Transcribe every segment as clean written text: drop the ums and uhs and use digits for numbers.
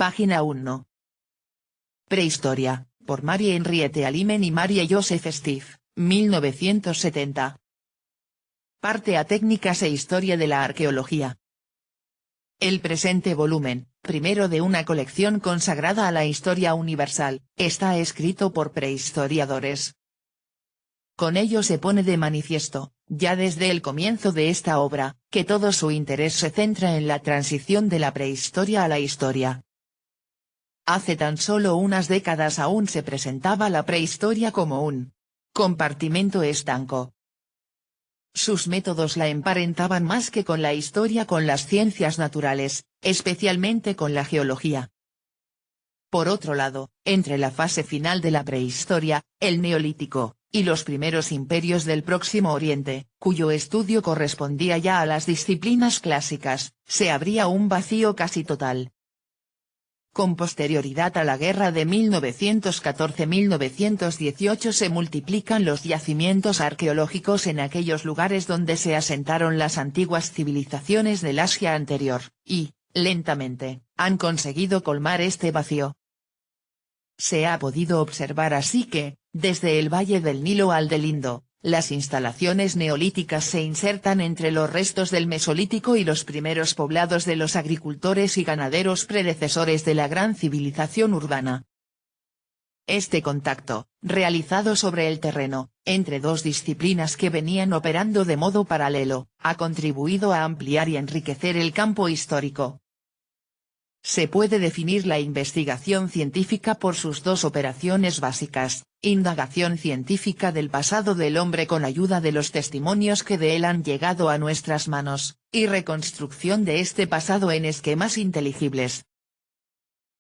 Página 1. Prehistoria, por Marie Henriette Alimen y Marie Joseph Steve, 1970. Parte A Técnicas e Historia de la Arqueología. El presente volumen, primero de una colección consagrada a la historia universal, está escrito por prehistoriadores. Con ello se pone de manifiesto, ya desde el comienzo de esta obra, que todo su interés se centra en la transición de la prehistoria a la historia. Hace tan solo unas décadas aún se presentaba la prehistoria como un compartimento estanco. Sus métodos la emparentaban más que con la historia con las ciencias naturales, especialmente con la geología. Por otro lado, entre la fase final de la prehistoria, el Neolítico, y los primeros imperios del Próximo Oriente, cuyo estudio correspondía ya a las disciplinas clásicas, se abría un vacío casi total. Con posterioridad a la guerra de 1914-1918 se multiplican los yacimientos arqueológicos en aquellos lugares donde se asentaron las antiguas civilizaciones del Asia anterior, y, lentamente, han conseguido colmar este vacío. Se ha podido observar así que, desde el Valle del Nilo al del Indo, las instalaciones neolíticas se insertan entre los restos del Mesolítico y los primeros poblados de los agricultores y ganaderos predecesores de la gran civilización urbana. Este contacto, realizado sobre el terreno, entre dos disciplinas que venían operando de modo paralelo, ha contribuido a ampliar y enriquecer el campo histórico. Se puede definir la investigación científica por sus dos operaciones básicas: indagación científica del pasado del hombre con ayuda de los testimonios que de él han llegado a nuestras manos, y reconstrucción de este pasado en esquemas inteligibles.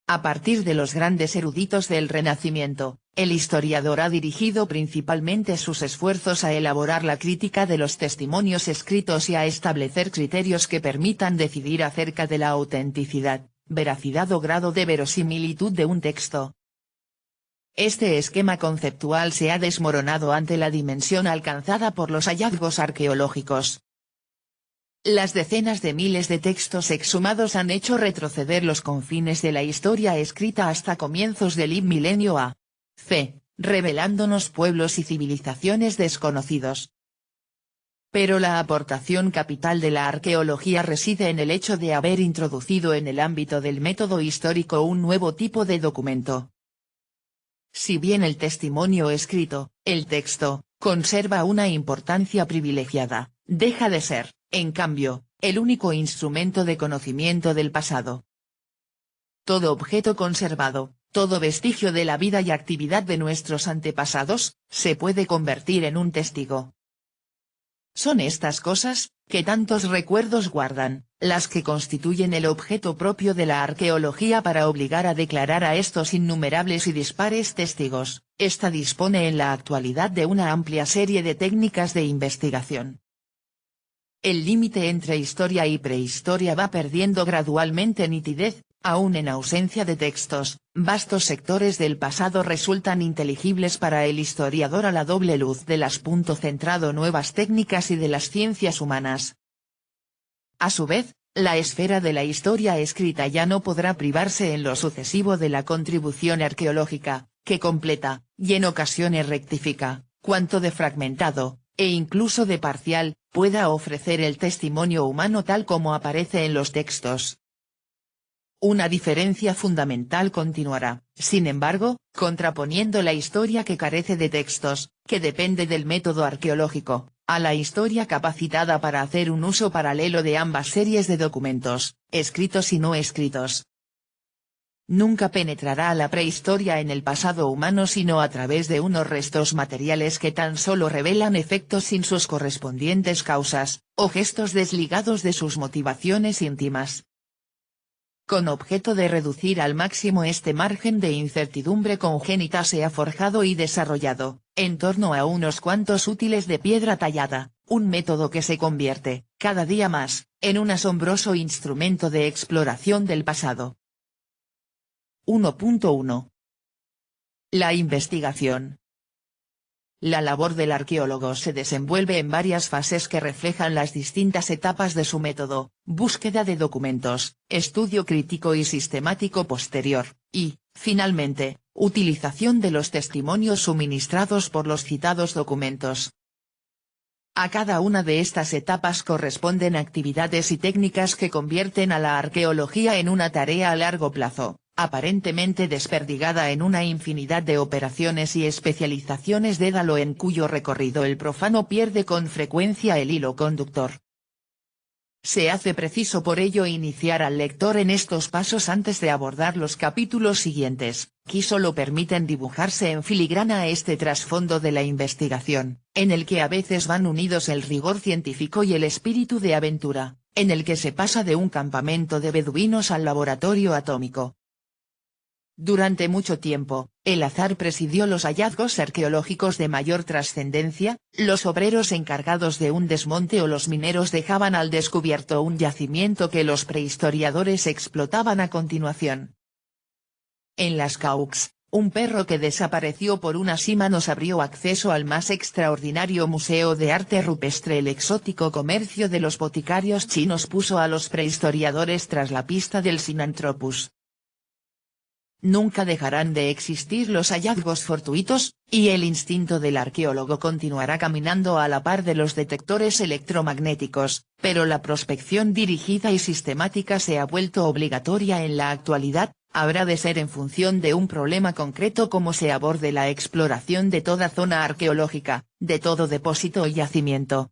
A partir de los grandes eruditos del Renacimiento, el historiador ha dirigido principalmente sus esfuerzos a elaborar la crítica de los testimonios escritos y a establecer criterios que permitan decidir acerca de la autenticidad, veracidad o grado de verosimilitud de un texto. Este esquema conceptual se ha desmoronado ante la dimensión alcanzada por los hallazgos arqueológicos. Las decenas de miles de textos exhumados han hecho retroceder los confines de la historia escrita hasta comienzos del milenio a.C., revelándonos pueblos y civilizaciones desconocidos. Pero la aportación capital de la arqueología reside en el hecho de haber introducido en el ámbito del método histórico un nuevo tipo de documento. Si bien el testimonio escrito, el texto, conserva una importancia privilegiada, deja de ser, en cambio, el único instrumento de conocimiento del pasado. Todo objeto conservado, todo vestigio de la vida y actividad de nuestros antepasados, se puede convertir en un testigo. Son estas cosas, que tantos recuerdos guardan, las que constituyen el objeto propio de la arqueología para obligar a declarar a estos innumerables y dispares testigos. Esta dispone en la actualidad de una amplia serie de técnicas de investigación. El límite entre historia y prehistoria va perdiendo gradualmente nitidez. Aún en ausencia de textos, vastos sectores del pasado resultan inteligibles para el historiador a la doble luz de las centrado nuevas técnicas y de las ciencias humanas. A su vez, la esfera de la historia escrita ya no podrá privarse en lo sucesivo de la contribución arqueológica, que completa, y en ocasiones rectifica, cuanto de fragmentado, e incluso de parcial, pueda ofrecer el testimonio humano tal como aparece en los textos. Una diferencia fundamental continuará, sin embargo, contraponiendo la historia que carece de textos, que depende del método arqueológico, a la historia capacitada para hacer un uso paralelo de ambas series de documentos, escritos y no escritos. Nunca penetrará a la prehistoria en el pasado humano sino a través de unos restos materiales que tan solo revelan efectos sin sus correspondientes causas, o gestos desligados de sus motivaciones íntimas. Con objeto de reducir al máximo este margen de incertidumbre congénita se ha forjado y desarrollado, en torno a unos cuantos útiles de piedra tallada, un método que se convierte, cada día más, en un asombroso instrumento de exploración del pasado. 1.1. La investigación. La labor del arqueólogo se desenvuelve en varias fases que reflejan las distintas etapas de su método: búsqueda de documentos, estudio crítico y sistemático posterior, y, finalmente, utilización de los testimonios suministrados por los citados documentos. A cada una de estas etapas corresponden actividades y técnicas que convierten a la arqueología en una tarea a largo plazo, aparentemente desperdigada en una infinidad de operaciones y especializaciones dédalo en cuyo recorrido el profano pierde con frecuencia el hilo conductor. Se hace preciso por ello iniciar al lector en estos pasos antes de abordar los capítulos siguientes, que solo permiten dibujarse en filigrana este trasfondo de la investigación, en el que a veces van unidos el rigor científico y el espíritu de aventura, en el que se pasa de un campamento de beduinos al laboratorio atómico. Durante mucho tiempo, el azar presidió los hallazgos arqueológicos de mayor trascendencia, los obreros encargados de un desmonte o los mineros dejaban al descubierto un yacimiento que los prehistoriadores explotaban a continuación. En las Caux, un perro que desapareció por una sima nos abrió acceso al más extraordinario museo de arte rupestre. El exótico comercio de los boticarios chinos puso a los prehistoriadores tras la pista del Sinanthropus. Nunca dejarán de existir los hallazgos fortuitos, y el instinto del arqueólogo continuará caminando a la par de los detectores electromagnéticos, pero la prospección dirigida y sistemática se ha vuelto obligatoria en la actualidad. Habrá de ser en función de un problema concreto como se aborde la exploración de toda zona arqueológica, de todo depósito y yacimiento.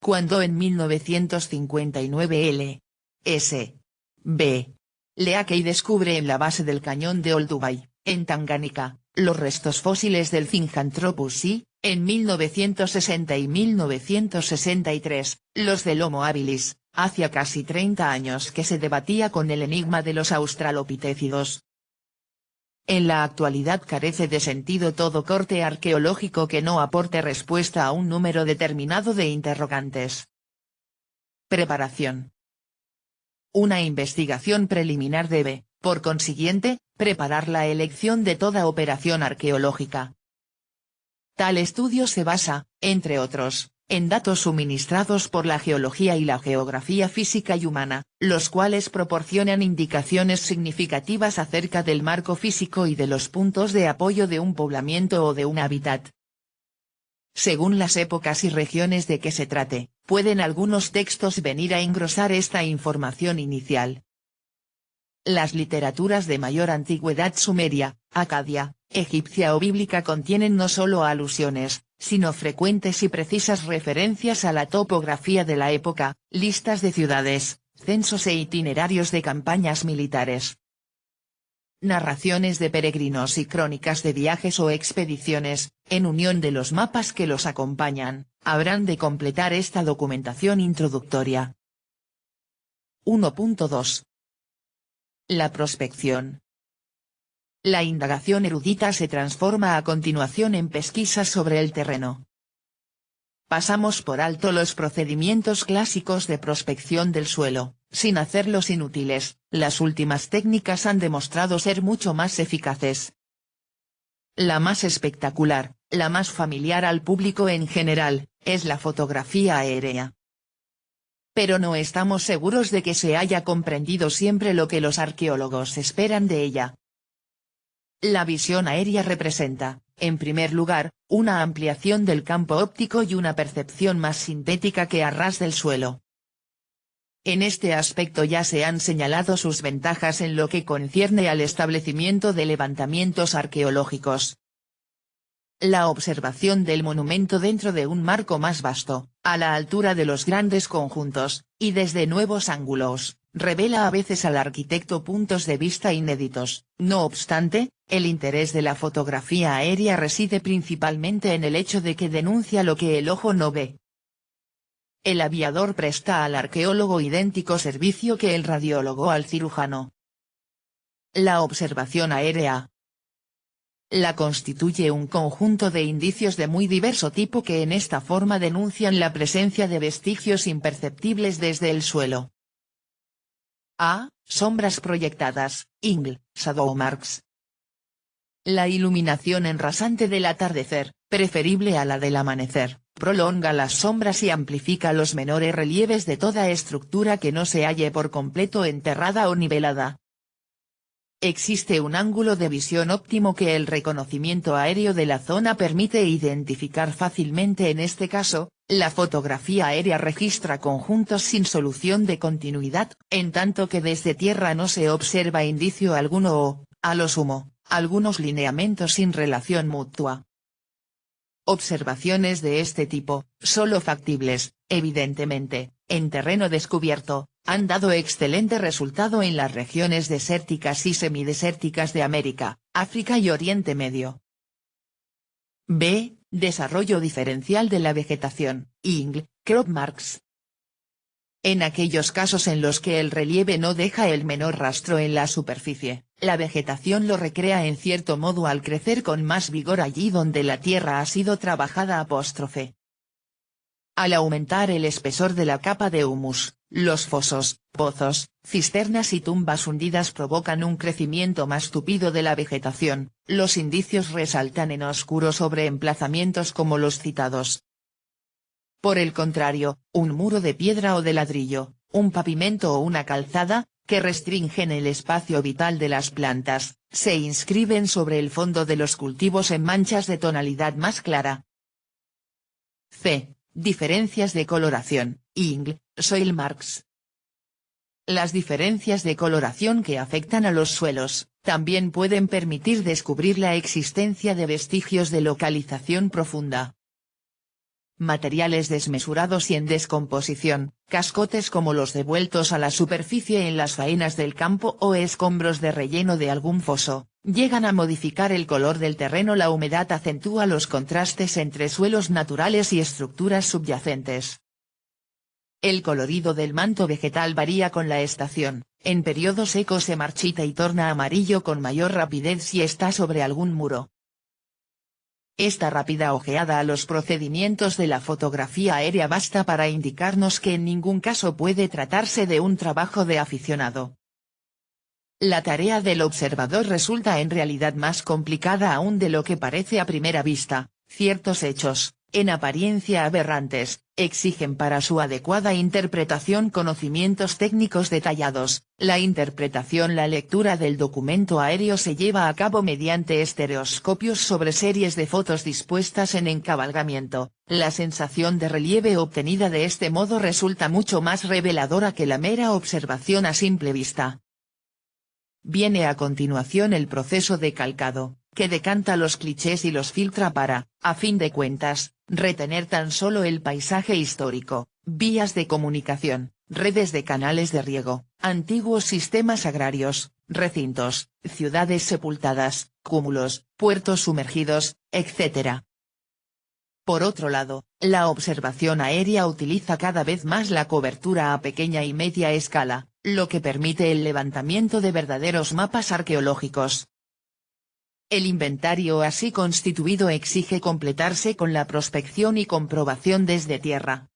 Cuando en 1959 L.S. B. Leakey descubre en la base del cañón de Olduvai, en Tanganica, los restos fósiles del Zinjanthropus y, en 1960 y 1963, los del Homo habilis, hacía casi 30 años que se debatía con el enigma de los australopithecídeos. En la actualidad carece de sentido todo corte arqueológico que no aporte respuesta a un número determinado de interrogantes. Preparación. Una investigación preliminar debe, por consiguiente, preparar la elección de toda operación arqueológica. Tal estudio se basa, entre otros, en datos suministrados por la geología y la geografía física y humana, los cuales proporcionan indicaciones significativas acerca del marco físico y de los puntos de apoyo de un poblamiento o de un hábitat. Según las épocas y regiones de que se trate, pueden algunos textos venir a engrosar esta información inicial. Las literaturas de mayor antigüedad sumeria, acadia, egipcia o bíblica contienen no solo alusiones, sino frecuentes y precisas referencias a la topografía de la época, listas de ciudades, censos e itinerarios de campañas militares. Narraciones de peregrinos y crónicas de viajes o expediciones, en unión de los mapas que los acompañan, habrán de completar esta documentación introductoria. 1.2. La prospección. La indagación erudita se transforma a continuación en pesquisa sobre el terreno. Pasamos por alto los procedimientos clásicos de prospección del suelo, sin hacerlos inútiles. Las últimas técnicas han demostrado ser mucho más eficaces. La más espectacular, la más familiar al público en general, es la fotografía aérea. Pero no estamos seguros de que se haya comprendido siempre lo que los arqueólogos esperan de ella. La visión aérea representa, en primer lugar, una ampliación del campo óptico y una percepción más sintética que a ras del suelo. En este aspecto ya se han señalado sus ventajas en lo que concierne al establecimiento de levantamientos arqueológicos. La observación del monumento dentro de un marco más vasto, a la altura de los grandes conjuntos, y desde nuevos ángulos, revela a veces al arquitecto puntos de vista inéditos. No obstante, el interés de la fotografía aérea reside principalmente en el hecho de que denuncia lo que el ojo no ve. El aviador presta al arqueólogo idéntico servicio que el radiólogo al cirujano. La observación aérea la constituye un conjunto de indicios de muy diverso tipo que en esta forma denuncian la presencia de vestigios imperceptibles desde el suelo. A. Sombras proyectadas, INGL, Shadow Marks. La iluminación en rasante del atardecer, preferible a la del amanecer, prolonga las sombras y amplifica los menores relieves de toda estructura que no se halle por completo enterrada o nivelada. Existe un ángulo de visión óptimo que el reconocimiento aéreo de la zona permite identificar fácilmente. En este caso, la fotografía aérea registra conjuntos sin solución de continuidad, en tanto que desde tierra no se observa indicio alguno o, a lo sumo, algunos lineamientos sin relación mutua. Observaciones de este tipo, solo factibles, evidentemente, en terreno descubierto, han dado excelente resultado en las regiones desérticas y semidesérticas de América, África y Oriente Medio. B. Desarrollo diferencial de la vegetación, ING, crop marks. En aquellos casos en los que el relieve no deja el menor rastro en la superficie, la vegetación lo recrea en cierto modo al crecer con más vigor allí donde la tierra ha sido trabajada. Al aumentar el espesor de la capa de humus, los fosos, pozos, cisternas y tumbas hundidas provocan un crecimiento más tupido de la vegetación. Los indicios resaltan en oscuro sobre emplazamientos como los citados. Por el contrario, un muro de piedra o de ladrillo, un pavimento o una calzada, que restringen el espacio vital de las plantas, se inscriben sobre el fondo de los cultivos en manchas de tonalidad más clara. C. Diferencias de coloración, ING, soil marks. Las diferencias de coloración que afectan a los suelos, también pueden permitir descubrir la existencia de vestigios de localización profunda. Materiales desmesurados y en descomposición, cascotes como los devueltos a la superficie en las faenas del campo o escombros de relleno de algún foso, llegan a modificar el color del terreno. La humedad acentúa los contrastes entre suelos naturales y estructuras subyacentes. El colorido del manto vegetal varía con la estación, en periodo seco se marchita y torna amarillo con mayor rapidez si está sobre algún muro. Esta rápida ojeada a los procedimientos de la fotografía aérea basta para indicarnos que en ningún caso puede tratarse de un trabajo de aficionado. La tarea del observador resulta en realidad más complicada aún de lo que parece a primera vista. Ciertos hechos, en apariencia aberrantes, exigen para su adecuada interpretación conocimientos técnicos detallados. La interpretación. La lectura del documento aéreo se lleva a cabo mediante estereoscopios sobre series de fotos dispuestas en encabalgamiento. La sensación de relieve obtenida de este modo resulta mucho más reveladora que la mera observación a simple vista. Viene a continuación el proceso de calcado, que decanta los clichés y los filtra para, a fin de cuentas, retener tan solo el paisaje histórico, vías de comunicación, redes de canales de riego, antiguos sistemas agrarios, recintos, ciudades sepultadas, cúmulos, puertos sumergidos, etc. Por otro lado, la observación aérea utiliza cada vez más la cobertura a pequeña y media escala, lo que permite el levantamiento de verdaderos mapas arqueológicos. El inventario así constituido exige completarse con la prospección y comprobación desde tierra.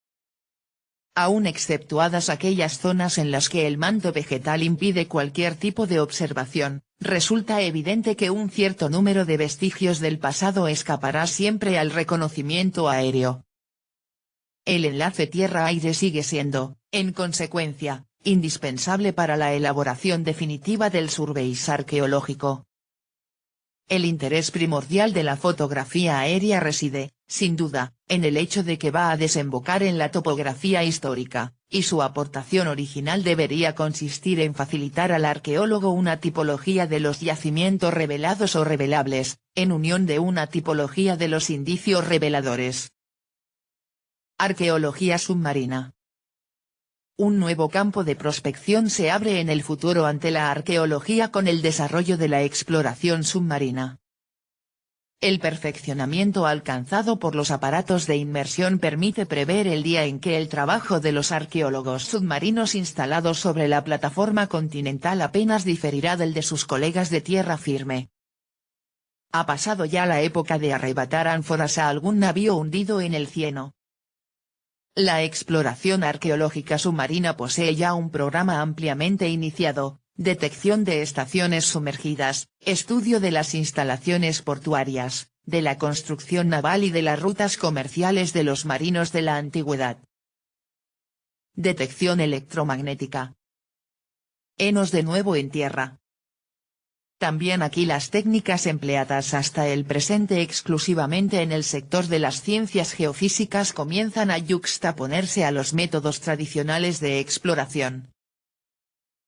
Aún exceptuadas aquellas zonas en las que el manto vegetal impide cualquier tipo de observación, resulta evidente que un cierto número de vestigios del pasado escapará siempre al reconocimiento aéreo. El enlace tierra-aire sigue siendo, en consecuencia, indispensable para la elaboración definitiva del survey arqueológico. El interés primordial de la fotografía aérea reside, sin duda, en el hecho de que va a desembocar en la topografía histórica, y su aportación original debería consistir en facilitar al arqueólogo una tipología de los yacimientos revelados o revelables, en unión de una tipología de los indicios reveladores. Arqueología submarina. Un nuevo campo de prospección se abre en el futuro ante la arqueología con el desarrollo de la exploración submarina. El perfeccionamiento alcanzado por los aparatos de inmersión permite prever el día en que el trabajo de los arqueólogos submarinos instalados sobre la plataforma continental apenas diferirá del de sus colegas de tierra firme. Ha pasado ya la época de arrebatar ánforas a algún navío hundido en el cieno. La exploración arqueológica submarina posee ya un programa ampliamente iniciado: detección de estaciones sumergidas, estudio de las instalaciones portuarias, de la construcción naval y de las rutas comerciales de los marinos de la antigüedad. Detección electromagnética. Henos de nuevo en tierra. También aquí las técnicas empleadas hasta el presente exclusivamente en el sector de las ciencias geofísicas comienzan a yuxtaponerse a los métodos tradicionales de exploración.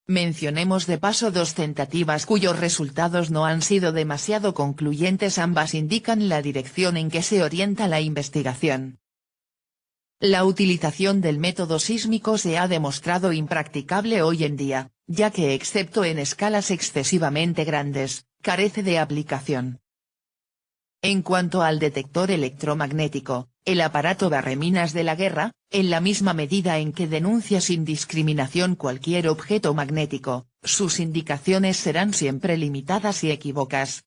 Mencionemos de paso dos tentativas cuyos resultados no han sido demasiado concluyentes, ambas indican la dirección en que se orienta la investigación. La utilización del método sísmico se ha demostrado impracticable hoy en día, ya que excepto en escalas excesivamente grandes, carece de aplicación. En cuanto al detector electromagnético, el aparato barreminas de la guerra, en la misma medida en que denuncia sin discriminación cualquier objeto magnético, sus indicaciones serán siempre limitadas y equívocas.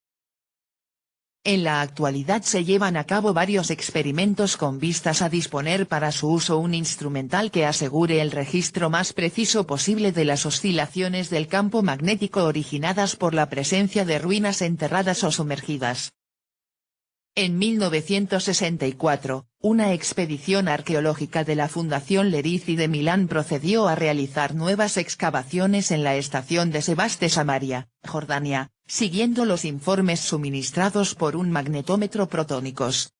En la actualidad se llevan a cabo varios experimentos con vistas a disponer para su uso un instrumental que asegure el registro más preciso posible de las oscilaciones del campo magnético originadas por la presencia de ruinas enterradas o sumergidas. En 1964, una expedición arqueológica de la Fundación Lerici de Milán procedió a realizar nuevas excavaciones en la estación de Sebas de Samaria, Jordania, siguiendo los informes suministrados por un magnetómetro protónicos.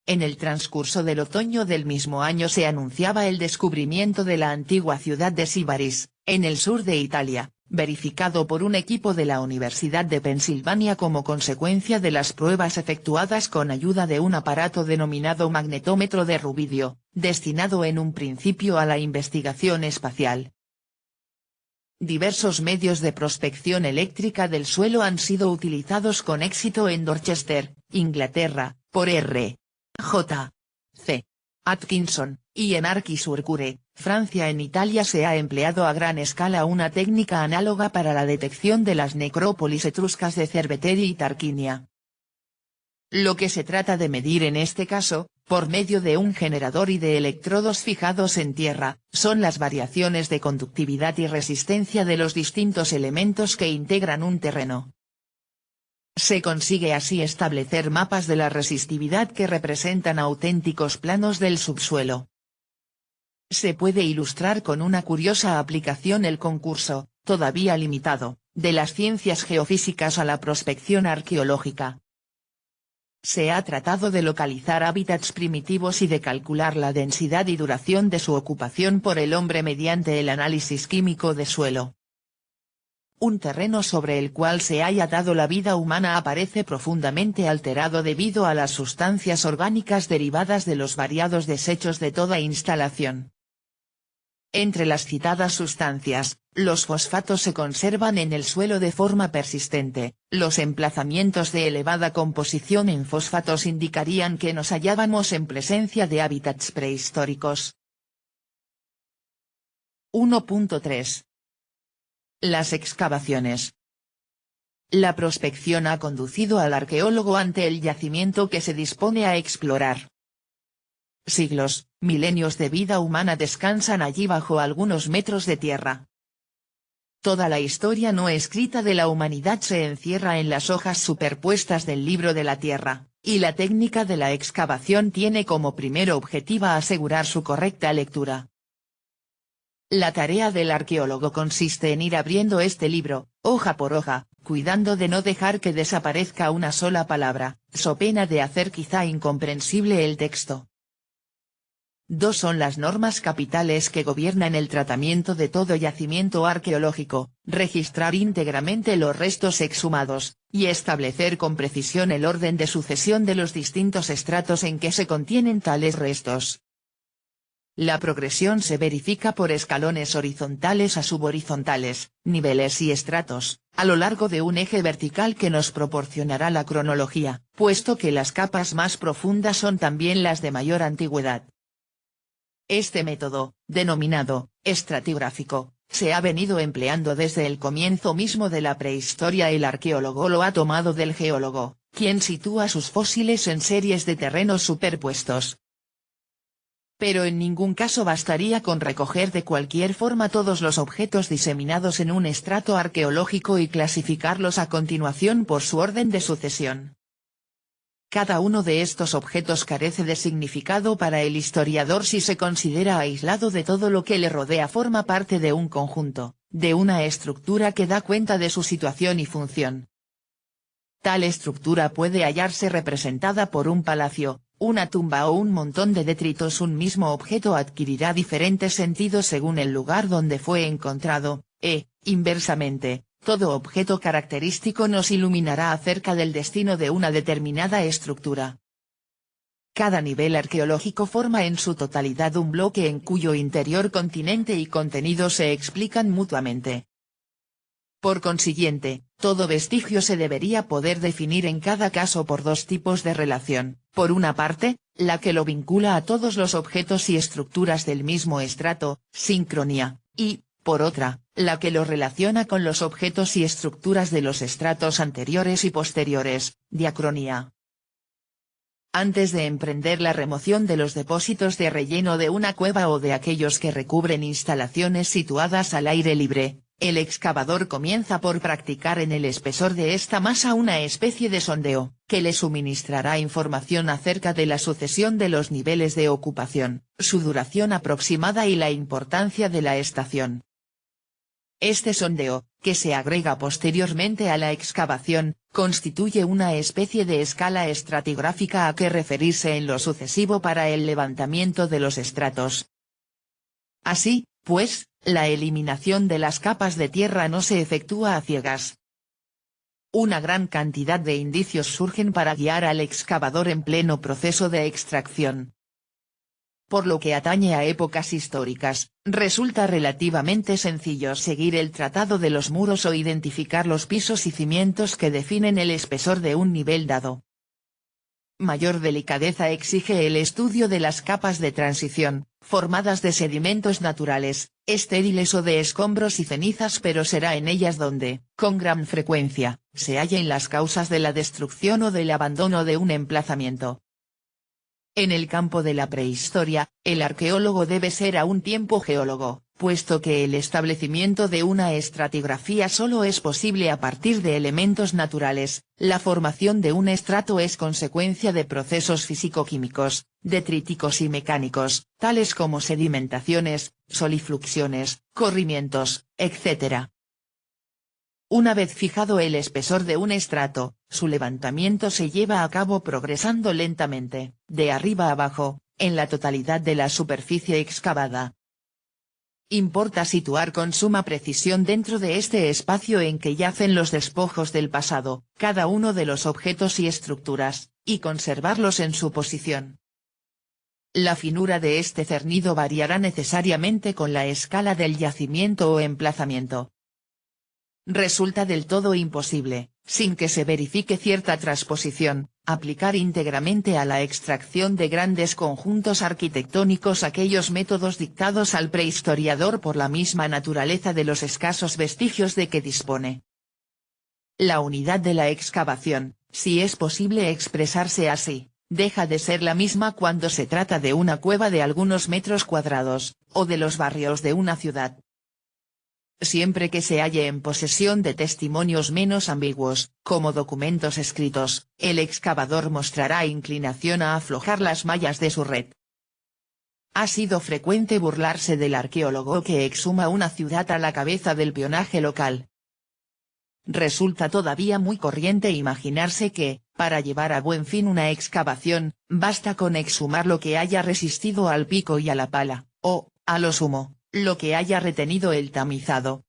En el transcurso del otoño del mismo año se anunciaba el descubrimiento de la antigua ciudad de Sybaris, en el sur de Italia, verificado por un equipo de la Universidad de Pensilvania como consecuencia de las pruebas efectuadas con ayuda de un aparato denominado magnetómetro de rubidio, destinado en un principio a la investigación espacial. Diversos medios de prospección eléctrica del suelo han sido utilizados con éxito en Dorchester, Inglaterra, por R. J. C. Atkinson, y en Archi-sur-Cure, Francia. En Italia se ha empleado a gran escala una técnica análoga para la detección de las necrópolis etruscas de Cerveteri y Tarquinia. Lo que se trata de medir en este caso, por medio de un generador y de electrodos fijados en tierra, son las variaciones de conductividad y resistencia de los distintos elementos que integran un terreno. Se consigue así establecer mapas de la resistividad que representan auténticos planos del subsuelo. Se puede ilustrar con una curiosa aplicación el concurso, todavía limitado, de las ciencias geofísicas a la prospección arqueológica. Se ha tratado de localizar hábitats primitivos y de calcular la densidad y duración de su ocupación por el hombre mediante el análisis químico de suelo. Un terreno sobre el cual se haya dado la vida humana aparece profundamente alterado debido a las sustancias orgánicas derivadas de los variados desechos de toda instalación. Entre las citadas sustancias, los fosfatos se conservan en el suelo de forma persistente. Los emplazamientos de elevada composición en fosfatos indicarían que nos hallábamos en presencia de hábitats prehistóricos. 1.3. Las excavaciones. La prospección ha conducido al arqueólogo ante el yacimiento que se dispone a explorar. Siglos, milenios de vida humana descansan allí bajo algunos metros de tierra. Toda la historia no escrita de la humanidad se encierra en las hojas superpuestas del libro de la tierra, y la técnica de la excavación tiene como primer objetivo asegurar su correcta lectura. La tarea del arqueólogo consiste en ir abriendo este libro, hoja por hoja, cuidando de no dejar que desaparezca una sola palabra, so pena de hacer quizá incomprensible el texto. Dos son las normas capitales que gobiernan el tratamiento de todo yacimiento arqueológico: registrar íntegramente los restos exhumados, y establecer con precisión el orden de sucesión de los distintos estratos en que se contienen tales restos. La progresión se verifica por escalones horizontales a subhorizontales, niveles y estratos, a lo largo de un eje vertical que nos proporcionará la cronología, puesto que las capas más profundas son también las de mayor antigüedad. Este método, denominado estratigráfico, se ha venido empleando desde el comienzo mismo de la prehistoria. El arqueólogo lo ha tomado del geólogo, quien sitúa sus fósiles en series de terrenos superpuestos. Pero en ningún caso bastaría con recoger de cualquier forma todos los objetos diseminados en un estrato arqueológico y clasificarlos a continuación por su orden de sucesión. Cada uno de estos objetos carece de significado para el historiador si se considera aislado de todo lo que le rodea, forma parte de un conjunto, de una estructura que da cuenta de su situación y función. Tal estructura puede hallarse representada por un palacio, una tumba o un montón de detritos. Un mismo objeto adquirirá diferentes sentidos según el lugar donde fue encontrado, inversamente, todo objeto característico nos iluminará acerca del destino de una determinada estructura. Cada nivel arqueológico forma en su totalidad un bloque en cuyo interior continente y contenido se explican mutuamente. Por consiguiente, todo vestigio se debería poder definir en cada caso por dos tipos de relación: por una parte, la que lo vincula a todos los objetos y estructuras del mismo estrato, sincronía, y, por otra, la que lo relaciona con los objetos y estructuras de los estratos anteriores y posteriores, diacronía. Antes de emprender la remoción de los depósitos de relleno de una cueva o de aquellos que recubren instalaciones situadas al aire libre, el excavador comienza por practicar en el espesor de esta masa una especie de sondeo, que le suministrará información acerca de la sucesión de los niveles de ocupación, su duración aproximada y la importancia de la estación. Este sondeo, que se agrega posteriormente a la excavación, constituye una especie de escala estratigráfica a que referirse en lo sucesivo para el levantamiento de los estratos. Así, pues, la eliminación de las capas de tierra no se efectúa a ciegas. Una gran cantidad de indicios surgen para guiar al excavador en pleno proceso de extracción. Por lo que atañe a épocas históricas, resulta relativamente sencillo seguir el trazado de los muros o identificar los pisos y cimientos que definen el espesor de un nivel dado. Mayor delicadeza exige el estudio de las capas de transición, formadas de sedimentos naturales, estériles o de escombros y cenizas, pero será en ellas donde, con gran frecuencia, se hallen las causas de la destrucción o del abandono de un emplazamiento. En el campo de la prehistoria, el arqueólogo debe ser a un tiempo geólogo, puesto que el establecimiento de una estratigrafía solo es posible a partir de elementos naturales. La formación de un estrato es consecuencia de procesos físico-químicos, detríticos y mecánicos, tales como sedimentaciones, solifluxiones, corrimientos, etc. Una vez fijado el espesor de un estrato, su levantamiento se lleva a cabo progresando lentamente, de arriba a abajo, en la totalidad de la superficie excavada. Importa situar con suma precisión dentro de este espacio en que yacen los despojos del pasado, cada uno de los objetos y estructuras, y conservarlos en su posición. La finura de este cernido variará necesariamente con la escala del yacimiento o emplazamiento. Resulta del todo imposible, sin que se verifique cierta transposición, aplicar íntegramente a la extracción de grandes conjuntos arquitectónicos aquellos métodos dictados al prehistoriador por la misma naturaleza de los escasos vestigios de que dispone. La unidad de la excavación, si es posible expresarse así, deja de ser la misma cuando se trata de una cueva de algunos metros cuadrados, o de los barrios de una ciudad. Siempre que se halle en posesión de testimonios menos ambiguos, como documentos escritos, el excavador mostrará inclinación a aflojar las mallas de su red. Ha sido frecuente burlarse del arqueólogo que exhuma una ciudad a la cabeza del peonaje local. Resulta todavía muy corriente imaginarse que, para llevar a buen fin una excavación, basta con exhumar lo que haya resistido al pico y a la pala, o, a lo sumo, lo que haya retenido el tamizado.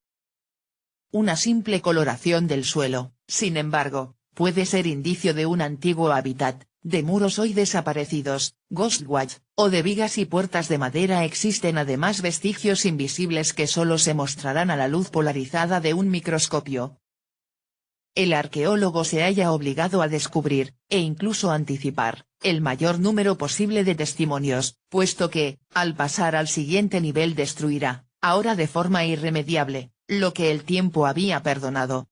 Una simple coloración del suelo, sin embargo, puede ser indicio de un antiguo hábitat, de muros hoy desaparecidos, ghostwatch, o de vigas y puertas de madera. Existen además vestigios invisibles que solo se mostrarán a la luz polarizada de un microscopio. El arqueólogo se halla obligado a descubrir, e incluso anticipar, el mayor número posible de testimonios, puesto que, al pasar al siguiente nivel destruirá, ahora de forma irremediable, lo que el tiempo había perdonado.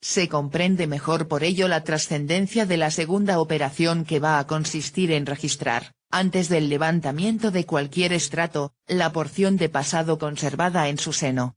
Se comprende mejor por ello la trascendencia de la segunda operación, que va a consistir en registrar, antes del levantamiento de cualquier estrato, la porción de pasado conservada en su seno.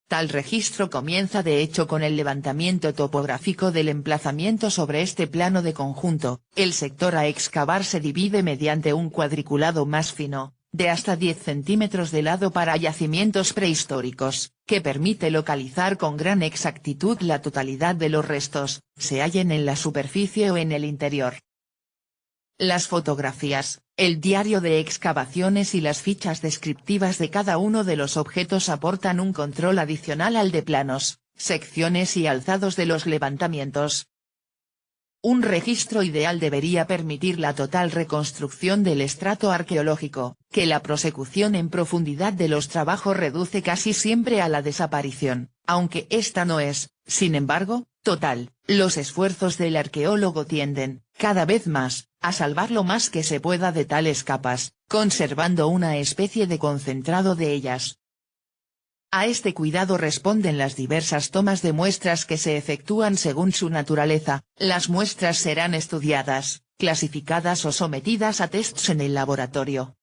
Tal registro comienza de hecho con el levantamiento topográfico del emplazamiento sobre este plano de conjunto. El sector a excavar se divide mediante un cuadriculado más fino, de hasta 10 centímetros de lado para yacimientos prehistóricos, que permite localizar con gran exactitud la totalidad de los restos, se hallen en la superficie o en el interior. Las fotografías, el diario de excavaciones y las fichas descriptivas de cada uno de los objetos aportan un control adicional al de planos, secciones y alzados de los levantamientos. Un registro ideal debería permitir la total reconstrucción del estrato arqueológico, que la prosecución en profundidad de los trabajos reduce casi siempre a la desaparición, aunque esta no es, sin embargo, total. Los esfuerzos del arqueólogo tienden, cada vez más, a salvar lo más que se pueda de tales capas, conservando una especie de concentrado de ellas. A este cuidado responden las diversas tomas de muestras que se efectúan según su naturaleza. Las muestras serán estudiadas, clasificadas o sometidas a tests en el laboratorio.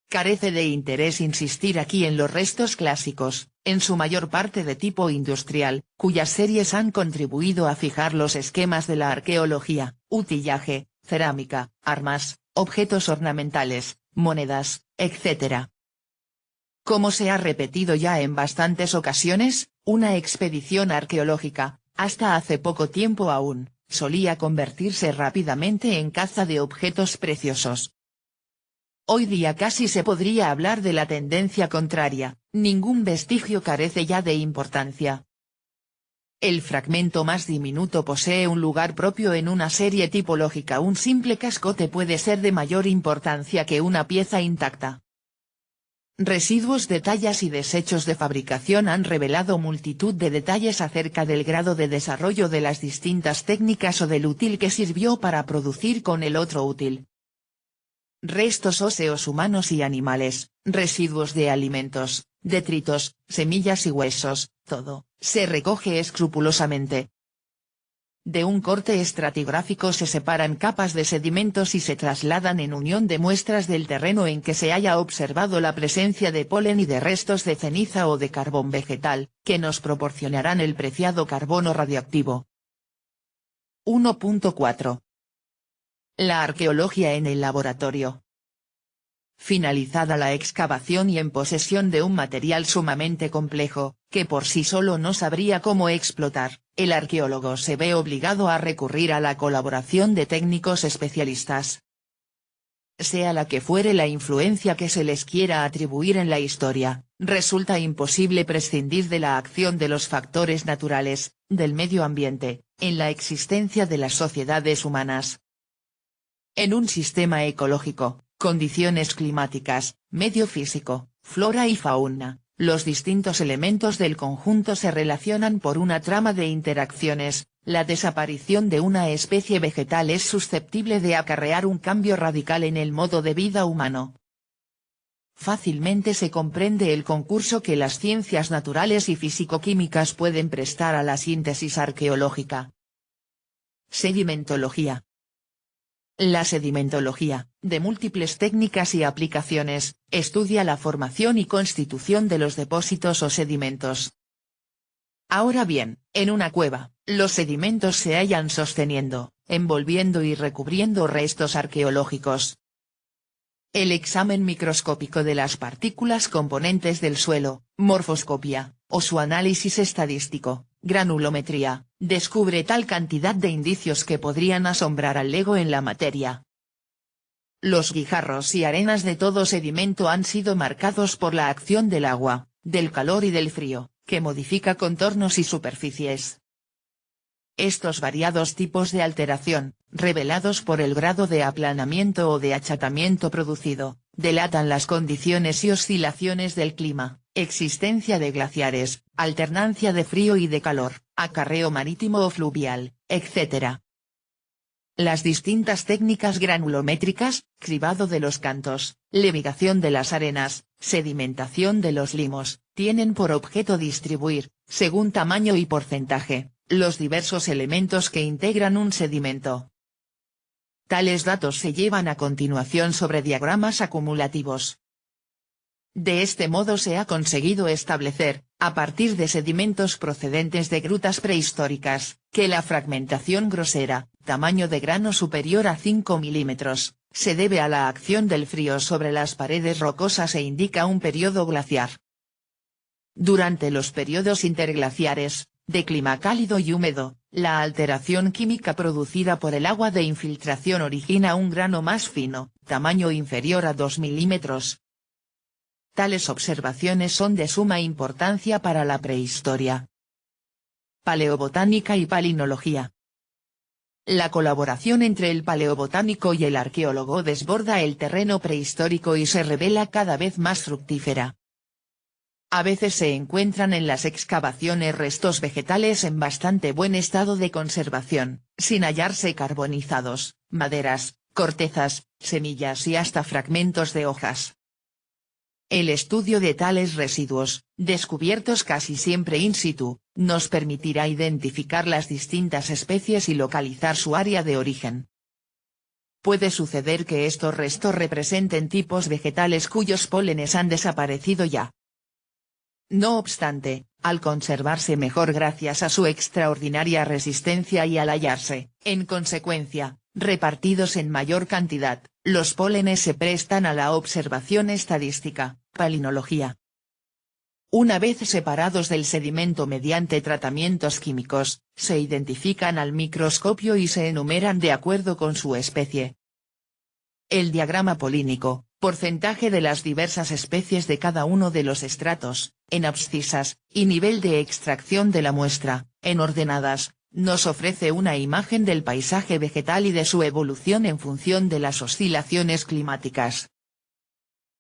Carece de interés insistir aquí en los restos clásicos, en su mayor parte de tipo industrial, cuyas series han contribuido a fijar los esquemas de la arqueología: utillaje, cerámica, armas, objetos ornamentales, monedas, etc. Como se ha repetido ya en bastantes ocasiones, una expedición arqueológica, hasta hace poco tiempo aún, solía convertirse rápidamente en caza de objetos preciosos. Hoy día casi se podría hablar de la tendencia contraria, ningún vestigio carece ya de importancia. El fragmento más diminuto posee un lugar propio en una serie tipológica. Un simple cascote puede ser de mayor importancia que una pieza intacta. Residuos de tallas y desechos de fabricación han revelado multitud de detalles acerca del grado de desarrollo de las distintas técnicas o del útil que sirvió para producir con el otro útil. Restos óseos humanos y animales, residuos de alimentos, detritos, semillas y huesos, todo, se recoge escrupulosamente. De un corte estratigráfico se separan capas de sedimentos y se trasladan en unión de muestras del terreno en que se haya observado la presencia de polen y de restos de ceniza o de carbón vegetal, que nos proporcionarán el preciado carbono radioactivo. 1.4. La arqueología en el laboratorio. Finalizada la excavación y en posesión de un material sumamente complejo, que por sí solo no sabría cómo explotar, el arqueólogo se ve obligado a recurrir a la colaboración de técnicos especialistas. Sea la que fuere la influencia que se les quiera atribuir en la historia, resulta imposible prescindir de la acción de los factores naturales, del medio ambiente, en la existencia de las sociedades humanas. En un sistema ecológico, condiciones climáticas, medio físico, flora y fauna, los distintos elementos del conjunto se relacionan por una trama de interacciones. La desaparición de una especie vegetal es susceptible de acarrear un cambio radical en el modo de vida humano. Fácilmente se comprende el concurso que las ciencias naturales y físico-químicas pueden prestar a la síntesis arqueológica. Sedimentología. La sedimentología, de múltiples técnicas y aplicaciones, estudia la formación y constitución de los depósitos o sedimentos. Ahora bien, en una cueva, los sedimentos se hallan sosteniendo, envolviendo y recubriendo restos arqueológicos. El examen microscópico de las partículas componentes del suelo, morfoscopia, o su análisis estadístico, granulometría, descubre tal cantidad de indicios que podrían asombrar al lego en la materia. Los guijarros y arenas de todo sedimento han sido marcados por la acción del agua, del calor y del frío, que modifica contornos y superficies. Estos variados tipos de alteración, revelados por el grado de aplanamiento o de achatamiento producido, delatan las condiciones y oscilaciones del clima, existencia de glaciares, alternancia de frío y de calor, acarreo marítimo o fluvial, etc. Las distintas técnicas granulométricas, cribado de los cantos, levigación de las arenas, sedimentación de los limos, tienen por objeto distribuir, según tamaño y porcentaje, los diversos elementos que integran un sedimento. Tales datos se llevan a continuación sobre diagramas acumulativos. De este modo se ha conseguido establecer, a partir de sedimentos procedentes de grutas prehistóricas, que la fragmentación grosera, tamaño de grano superior a 5 milímetros, se debe a la acción del frío sobre las paredes rocosas e indica un periodo glaciar. Durante los periodos interglaciares, de clima cálido y húmedo, la alteración química producida por el agua de infiltración origina un grano más fino, tamaño inferior a 2 milímetros. Tales observaciones son de suma importancia para la prehistoria. Paleobotánica y palinología. La colaboración entre el paleobotánico y el arqueólogo desborda el terreno prehistórico y se revela cada vez más fructífera. A veces se encuentran en las excavaciones restos vegetales en bastante buen estado de conservación, sin hallarse carbonizados, maderas, cortezas, semillas y hasta fragmentos de hojas. El estudio de tales residuos, descubiertos casi siempre in situ, nos permitirá identificar las distintas especies y localizar su área de origen. Puede suceder que estos restos representen tipos vegetales cuyos pólenes han desaparecido ya. No obstante, al conservarse mejor gracias a su extraordinaria resistencia y al hallarse, en consecuencia, repartidos en mayor cantidad, los pólenes se prestan a la observación estadística, palinología. Una vez separados del sedimento mediante tratamientos químicos, se identifican al microscopio y se enumeran de acuerdo con su especie. El diagrama polínico, porcentaje de las diversas especies de cada uno de los estratos, en abscisas, y nivel de extracción de la muestra, en ordenadas, nos ofrece una imagen del paisaje vegetal y de su evolución en función de las oscilaciones climáticas.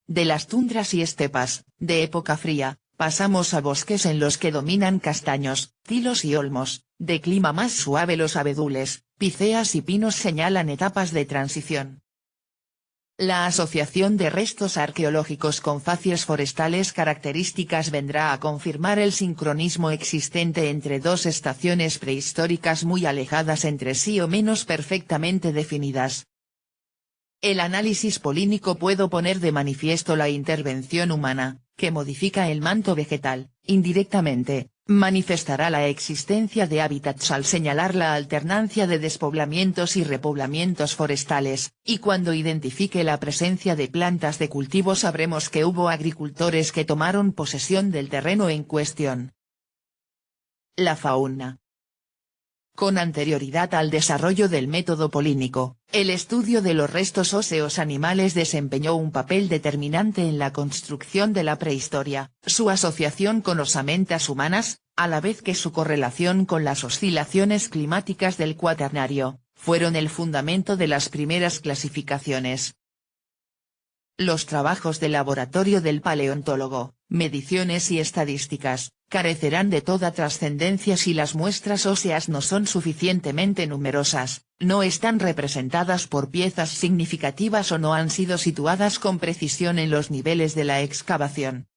De las tundras y estepas, de época fría, pasamos a bosques en los que dominan castaños, tilos y olmos, de clima más suave los abedules, píceas y pinos señalan etapas de transición. La asociación de restos arqueológicos con facies forestales características vendrá a confirmar el sincronismo existente entre dos estaciones prehistóricas muy alejadas entre sí o menos perfectamente definidas. El análisis polínico puede poner de manifiesto la intervención humana, que modifica el manto vegetal, indirectamente, manifestará la existencia de hábitats al señalar la alternancia de despoblamientos y repoblamientos forestales, y cuando identifique la presencia de plantas de cultivo sabremos que hubo agricultores que tomaron posesión del terreno en cuestión. La fauna. Con anterioridad al desarrollo del método polínico, el estudio de los restos óseos animales desempeñó un papel determinante en la construcción de la prehistoria, su asociación con osamentas humanas, a la vez que su correlación con las oscilaciones climáticas del Cuaternario, fueron el fundamento de las primeras clasificaciones. Los trabajos de laboratorio del paleontólogo, mediciones y estadísticas, carecerán de toda trascendencia si las muestras óseas no son suficientemente numerosas, no están representadas por piezas significativas o no han sido situadas con precisión en los niveles de la excavación.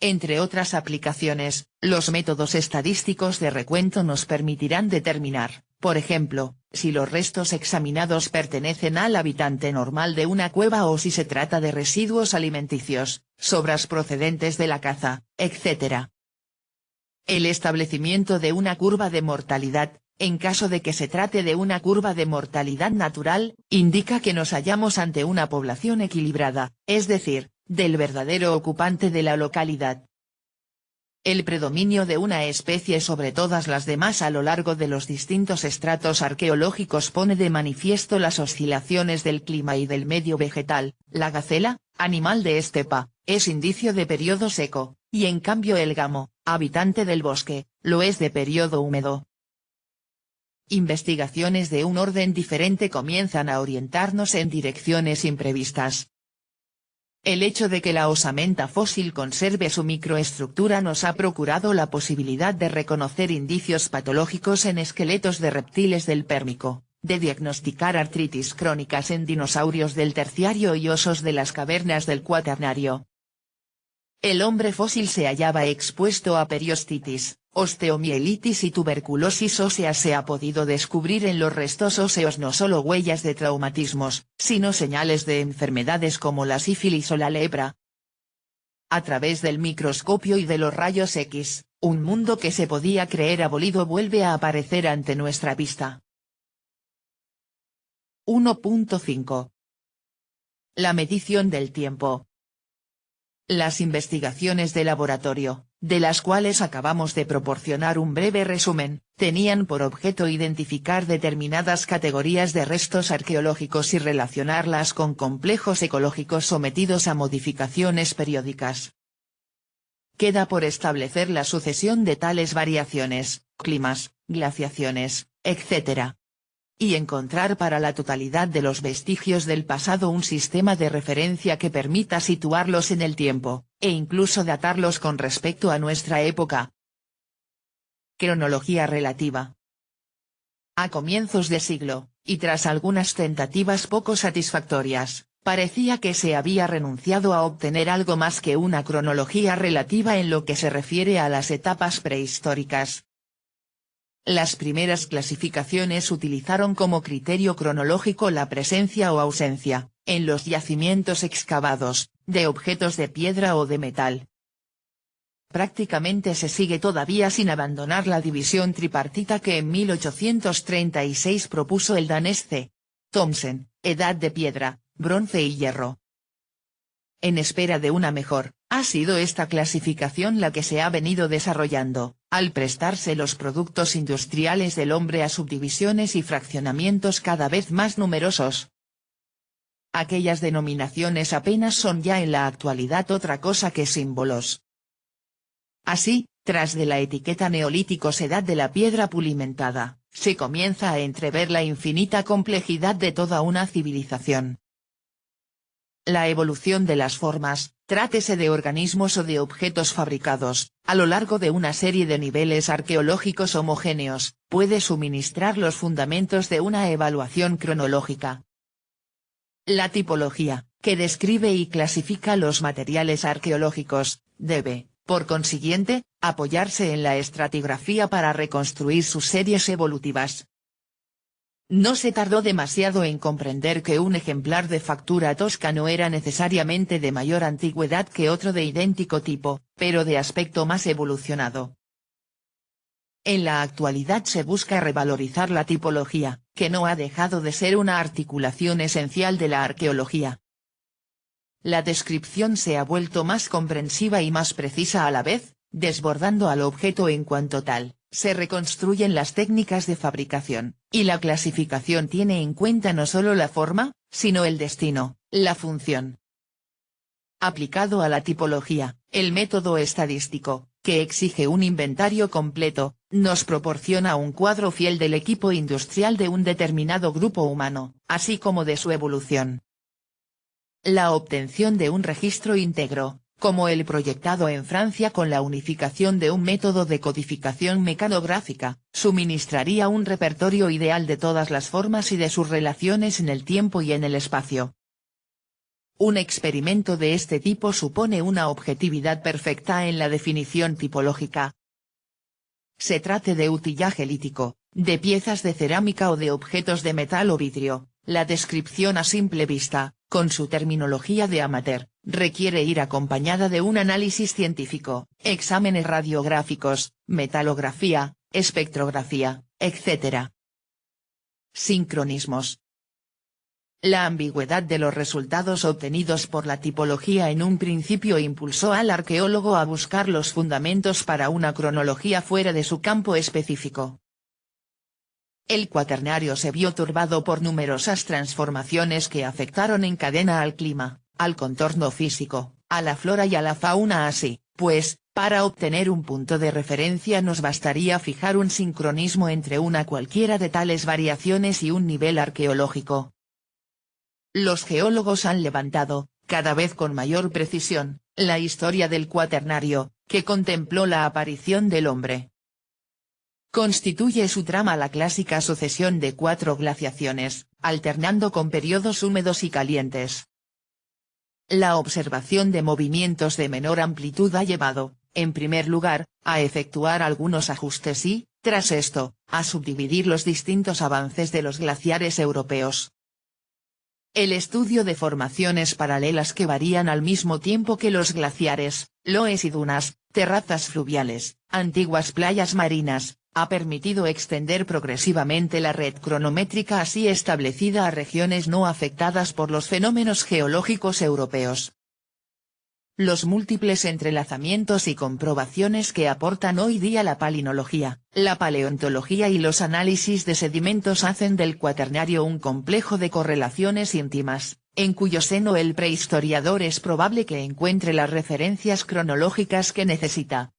Entre otras aplicaciones, los métodos estadísticos de recuento nos permitirán determinar, por ejemplo, si los restos examinados pertenecen al habitante normal de una cueva o si se trata de residuos alimenticios, sobras procedentes de la caza, etc. El establecimiento de una curva de mortalidad, en caso de que se trate de una curva de mortalidad natural, indica que nos hallamos ante una población equilibrada, es decir, del verdadero ocupante de la localidad. El predominio de una especie sobre todas las demás a lo largo de los distintos estratos arqueológicos pone de manifiesto las oscilaciones del clima y del medio vegetal. La gacela, animal de estepa, es indicio de periodo seco, y en cambio el gamo, habitante del bosque, lo es de periodo húmedo. Investigaciones de un orden diferente comienzan a orientarnos en direcciones imprevistas. El hecho de que la osamenta fósil conserve su microestructura nos ha procurado la posibilidad de reconocer indicios patológicos en esqueletos de reptiles del Pérmico, de diagnosticar artritis crónicas en dinosaurios del Terciario y osos de las cavernas del Cuaternario. El hombre fósil se hallaba expuesto a periostitis, osteomielitis y tuberculosis ósea. Se ha podido descubrir en los restos óseos no solo huellas de traumatismos, sino señales de enfermedades como la sífilis o la lepra. A través del microscopio y de los rayos X, un mundo que se podía creer abolido vuelve a aparecer ante nuestra vista. 1.5. La medición del tiempo. Las investigaciones de laboratorio, de las cuales acabamos de proporcionar un breve resumen, tenían por objeto identificar determinadas categorías de restos arqueológicos y relacionarlas con complejos ecológicos sometidos a modificaciones periódicas. Queda por establecer la sucesión de tales variaciones, climas, glaciaciones, etc. Y encontrar para la totalidad de los vestigios del pasado un sistema de referencia que permita situarlos en el tiempo, e incluso datarlos con respecto a nuestra época. Cronología relativa. A comienzos de siglo, y tras algunas tentativas poco satisfactorias, parecía que se había renunciado a obtener algo más que una cronología relativa en lo que se refiere a las etapas prehistóricas. Las primeras clasificaciones utilizaron como criterio cronológico la presencia o ausencia, en los yacimientos excavados, de objetos de piedra o de metal. Prácticamente se sigue todavía sin abandonar la división tripartita que en 1836 propuso el danés C. Thomsen, edad de piedra, bronce y hierro. En espera de una mejor, ha sido esta clasificación la que se ha venido desarrollando, al prestarse los productos industriales del hombre a subdivisiones y fraccionamientos cada vez más numerosos. Aquellas denominaciones apenas son ya en la actualidad otra cosa que símbolos. Así, tras de la etiqueta neolíticos edad de la piedra pulimentada, se comienza a entrever la infinita complejidad de toda una civilización. La evolución de las formas, trátese de organismos o de objetos fabricados, a lo largo de una serie de niveles arqueológicos homogéneos, puede suministrar los fundamentos de una evaluación cronológica. La tipología, que describe y clasifica los materiales arqueológicos, debe, por consiguiente, apoyarse en la estratigrafía para reconstruir sus series evolutivas. No se tardó demasiado en comprender que un ejemplar de factura tosca no era necesariamente de mayor antigüedad que otro de idéntico tipo, pero de aspecto más evolucionado. En la actualidad se busca revalorizar la tipología, que no ha dejado de ser una articulación esencial de la arqueología. La descripción se ha vuelto más comprensiva y más precisa a la vez, desbordando al objeto en cuanto tal. Se reconstruyen las técnicas de fabricación, y la clasificación tiene en cuenta no solo la forma, sino el destino, la función. Aplicado a la tipología, el método estadístico, que exige un inventario completo, nos proporciona un cuadro fiel del equipo industrial de un determinado grupo humano, así como de su evolución. La obtención de un registro íntegro, como el proyectado en Francia con la unificación de un método de codificación mecanográfica, suministraría un repertorio ideal de todas las formas y de sus relaciones en el tiempo y en el espacio. Un experimento de este tipo supone una objetividad perfecta en la definición tipológica. Se trate de utillaje lítico, de piezas de cerámica o de objetos de metal o vidrio, la descripción a simple vista, con su terminología de amateur, requiere ir acompañada de un análisis científico, exámenes radiográficos, metalografía, espectrografía, etc. Sincronismos. La ambigüedad de los resultados obtenidos por la tipología en un principio impulsó al arqueólogo a buscar los fundamentos para una cronología fuera de su campo específico. El cuaternario se vio turbado por numerosas transformaciones que afectaron en cadena al clima, al contorno físico, a la flora y a la fauna así, pues, para obtener un punto de referencia nos bastaría fijar un sincronismo entre una cualquiera de tales variaciones y un nivel arqueológico. Los geólogos han levantado, cada vez con mayor precisión, la historia del cuaternario, que contempló la aparición del hombre. Constituye su trama la clásica sucesión de 4 glaciaciones, alternando con periodos húmedos y calientes. La observación de movimientos de menor amplitud ha llevado, en primer lugar, a efectuar algunos ajustes y, tras esto, a subdividir los distintos avances de los glaciares europeos. El estudio de formaciones paralelas que varían al mismo tiempo que los glaciares, loes y dunas, terrazas fluviales, antiguas playas marinas, ha permitido extender progresivamente la red cronométrica así establecida a regiones no afectadas por los fenómenos geológicos europeos. Los múltiples entrelazamientos y comprobaciones que aportan hoy día la palinología, la paleontología y los análisis de sedimentos hacen del Cuaternario un complejo de correlaciones íntimas, en cuyo seno el prehistoriador es probable que encuentre las referencias cronológicas que necesita.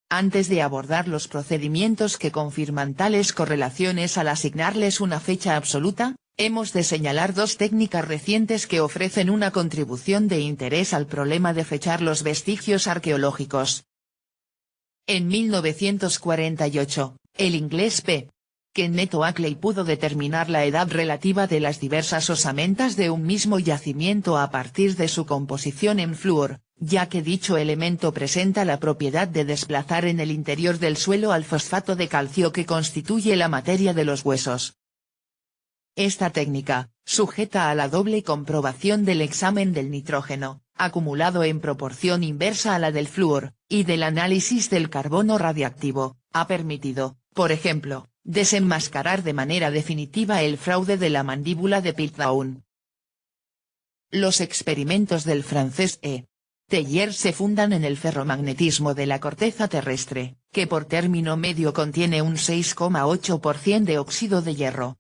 Antes de abordar los procedimientos que confirman tales correlaciones al asignarles una fecha absoluta, hemos de señalar dos técnicas recientes que ofrecen una contribución de interés al problema de fechar los vestigios arqueológicos. En 1948, el inglés P. Kenneth Oakley pudo determinar la edad relativa de las diversas osamentas de un mismo yacimiento a partir de su composición en flúor, ya que dicho elemento presenta la propiedad de desplazar en el interior del suelo al fosfato de calcio que constituye la materia de los huesos. Esta técnica, sujeta a la doble comprobación del examen del nitrógeno, acumulado en proporción inversa a la del flúor, y del análisis del carbono radiactivo, ha permitido, por ejemplo, desenmascarar de manera definitiva el fraude de la mandíbula de Piltdown. Los experimentos del francés E. Teillier se fundan en el ferromagnetismo de la corteza terrestre, que por término medio contiene un 6,8% de óxido de hierro.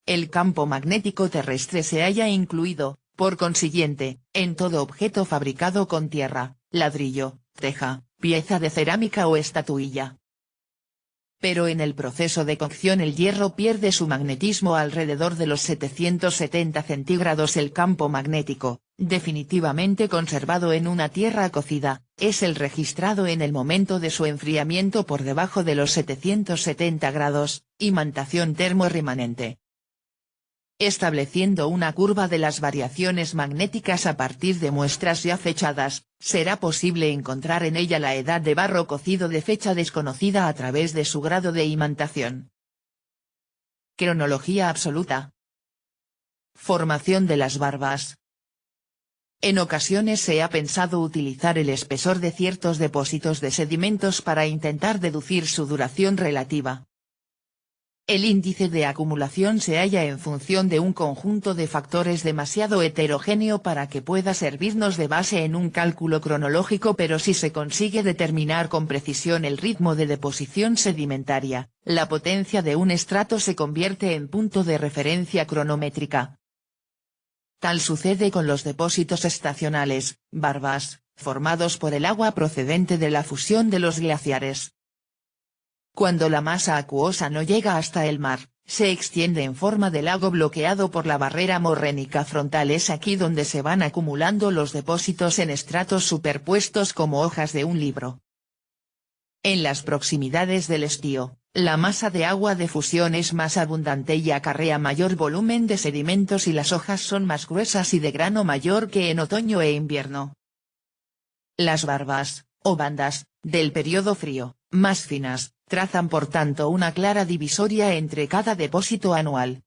El campo magnético terrestre se halla incluido, por consiguiente, en todo objeto fabricado con tierra, ladrillo, teja, pieza de cerámica o estatuilla. Pero en el proceso de cocción el hierro pierde su magnetismo alrededor de los 770 centígrados. El campo magnético, definitivamente conservado en una tierra cocida, es el registrado en el momento de su enfriamiento por debajo de los 770 grados, imantación termorremanente. Estableciendo una curva de las variaciones magnéticas a partir de muestras ya fechadas, será posible encontrar en ella la edad de barro cocido de fecha desconocida a través de su grado de imantación. Cronología absoluta. Formación de las barbas. En ocasiones se ha pensado utilizar el espesor de ciertos depósitos de sedimentos para intentar deducir su duración relativa. El índice de acumulación se halla en función de un conjunto de factores demasiado heterogéneo para que pueda servirnos de base en un cálculo cronológico, pero si se consigue determinar con precisión el ritmo de deposición sedimentaria, la potencia de un estrato se convierte en punto de referencia cronométrica. Tal sucede con los depósitos estacionales, barbas, formados por el agua procedente de la fusión de los glaciares. Cuando la masa acuosa no llega hasta el mar, se extiende en forma de lago bloqueado por la barrera morrénica frontal. Es aquí donde se van acumulando los depósitos en estratos superpuestos como hojas de un libro. En las proximidades del estío, la masa de agua de fusión es más abundante y acarrea mayor volumen de sedimentos y las hojas son más gruesas y de grano mayor que en otoño e invierno. Las barbas, o bandas, del periodo frío, más finas, trazan por tanto una clara divisoria entre cada depósito anual.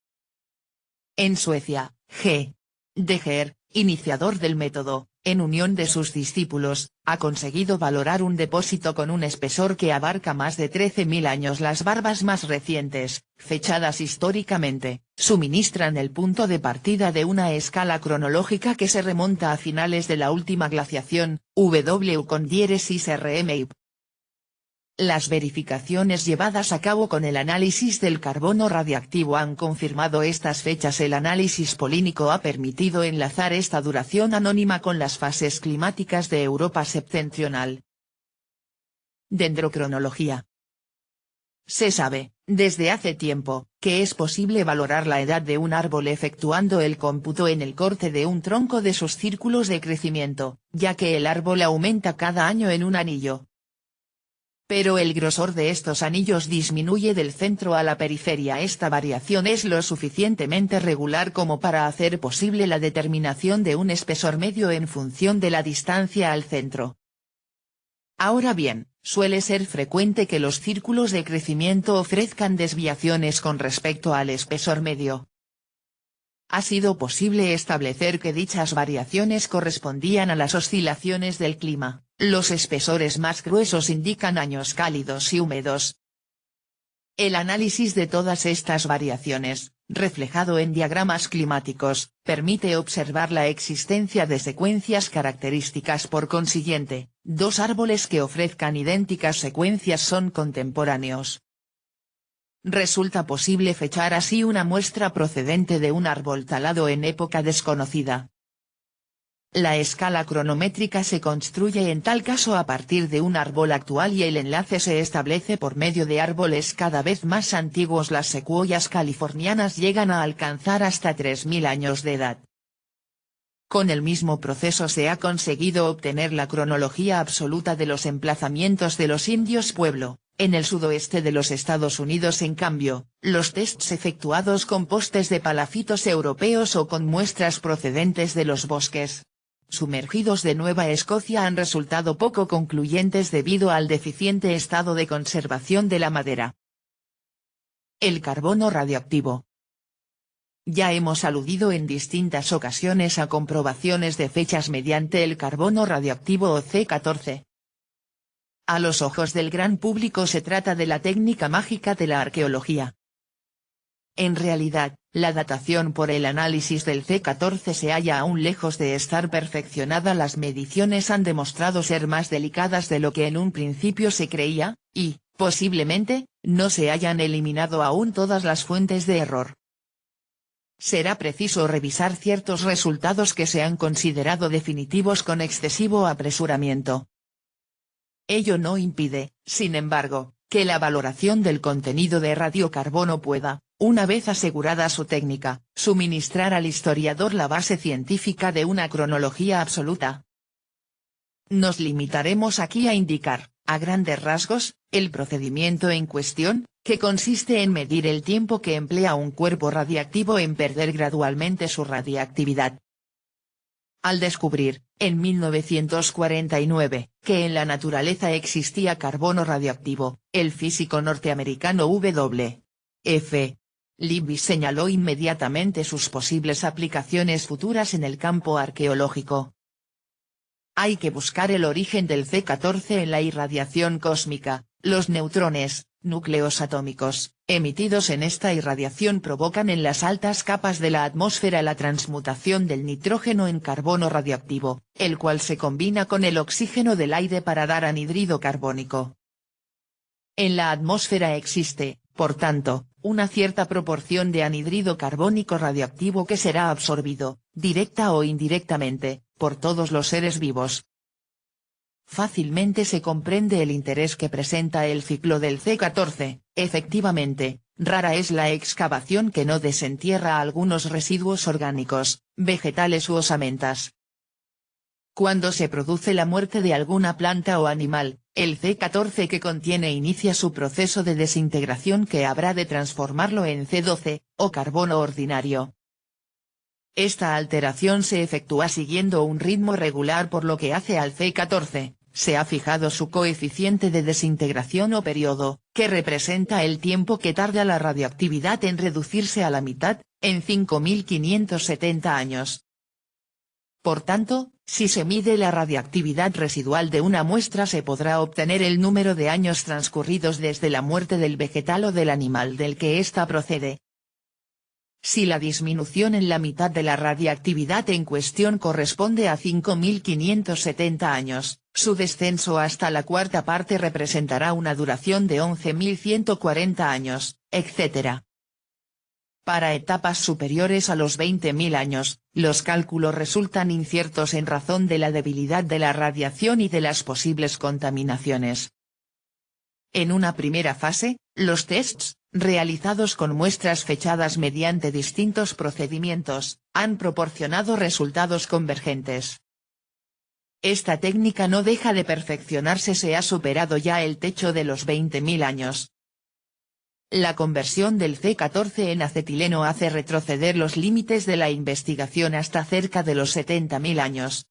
En Suecia, G. de Geer, iniciador del método, en unión de sus discípulos, ha conseguido valorar un depósito con un espesor que abarca más de 13.000 años. Las barbas más recientes, fechadas históricamente, suministran el punto de partida de una escala cronológica que se remonta a finales de la última glaciación, W con diéresis RMI. Las verificaciones llevadas a cabo con el análisis del carbono radiactivo han confirmado estas fechas. El análisis polínico ha permitido enlazar esta duración anónima con las fases climáticas de Europa septentrional. Dendrocronología. Se sabe, desde hace tiempo, que es posible valorar la edad de un árbol efectuando el cómputo en el corte de un tronco de sus círculos de crecimiento, ya que el árbol aumenta cada año en un anillo. Pero el grosor de estos anillos disminuye del centro a la periferia. Esta variación es lo suficientemente regular como para hacer posible la determinación de un espesor medio en función de la distancia al centro. Ahora bien, suele ser frecuente que los círculos de crecimiento ofrezcan desviaciones con respecto al espesor medio. ha sido posible establecer que dichas variaciones correspondían a las oscilaciones del clima. Los espesores más gruesos indican años cálidos y húmedos. El análisis de todas estas variaciones, reflejado en diagramas climáticos, permite observar la existencia de secuencias características. Por consiguiente, dos árboles que ofrezcan idénticas secuencias son contemporáneos. Resulta posible fechar así una muestra procedente de un árbol talado en época desconocida. La escala cronométrica se construye en tal caso a partir de un árbol actual y el enlace se establece por medio de árboles cada vez más antiguos. Las secuoyas californianas llegan a alcanzar hasta 3000 años de edad. Con el mismo proceso se ha conseguido obtener la cronología absoluta de los emplazamientos de los indios pueblo. En el sudoeste de los Estados Unidos, en cambio, los tests efectuados con postes de palafitos europeos o con muestras procedentes de los bosques sumergidos de Nueva Escocia han resultado poco concluyentes debido al deficiente estado de conservación de la madera. El carbono radioactivo. Ya hemos aludido en distintas ocasiones a comprobaciones de fechas mediante el carbono radioactivo o C14. A los ojos del gran público se trata de la técnica mágica de la arqueología. En realidad, la datación por el análisis del C14 se halla aún lejos de estar perfeccionada. Las mediciones han demostrado ser más delicadas de lo que en un principio se creía, y, posiblemente, no se hayan eliminado aún todas las fuentes de error. Será preciso revisar ciertos resultados que se han considerado definitivos con excesivo apresuramiento. Ello no impide, sin embargo, que la valoración del contenido de radiocarbono pueda, una vez asegurada su técnica, suministrar al historiador la base científica de una cronología absoluta. Nos limitaremos aquí a indicar, a grandes rasgos, el procedimiento en cuestión, que consiste en medir el tiempo que emplea un cuerpo radiactivo en perder gradualmente su radiactividad. Al descubrir, en 1949, que en la naturaleza existía carbono radioactivo, el físico norteamericano W. F. Libby señaló inmediatamente sus posibles aplicaciones futuras en el campo arqueológico. Hay que buscar el origen del C14 en la irradiación cósmica. Los neutrones, núcleos atómicos, emitidos en esta irradiación provocan en las altas capas de la atmósfera la transmutación del nitrógeno en carbono radioactivo, el cual se combina con el oxígeno del aire para dar anhídrido carbónico. En la atmósfera existe, por tanto, una cierta proporción de anhídrido carbónico radioactivo que será absorbido, directa o indirectamente, por todos los seres vivos. Fácilmente se comprende el interés que presenta el ciclo del C14, efectivamente, rara es la excavación que no desentierra algunos residuos orgánicos, vegetales u osamentas. Cuando se produce la muerte de alguna planta o animal, el C14 que contiene inicia su proceso de desintegración que habrá de transformarlo en C12, o carbono ordinario. Esta alteración se efectúa siguiendo un ritmo regular, por lo que hace al C14, se ha fijado su coeficiente de desintegración o periodo, que representa el tiempo que tarda la radioactividad en reducirse a la mitad, en 5570 años. Por tanto, si se mide la radiactividad residual de una muestra se podrá obtener el número de años transcurridos desde la muerte del vegetal o del animal del que ésta procede. Si la disminución en la mitad de la radiactividad en cuestión corresponde a 5570 años, su descenso hasta la cuarta parte representará una duración de 11140 años, etc. Para etapas superiores a los 20.000 años, los cálculos resultan inciertos en razón de la debilidad de la radiación y de las posibles contaminaciones. En una primera fase, los tests, realizados con muestras fechadas mediante distintos procedimientos, han proporcionado resultados convergentes. Esta técnica no deja de perfeccionarse, se ha superado ya el techo de los 20.000 años. La conversión del C14 en acetileno hace retroceder los límites de la investigación hasta cerca de los 70.000 años.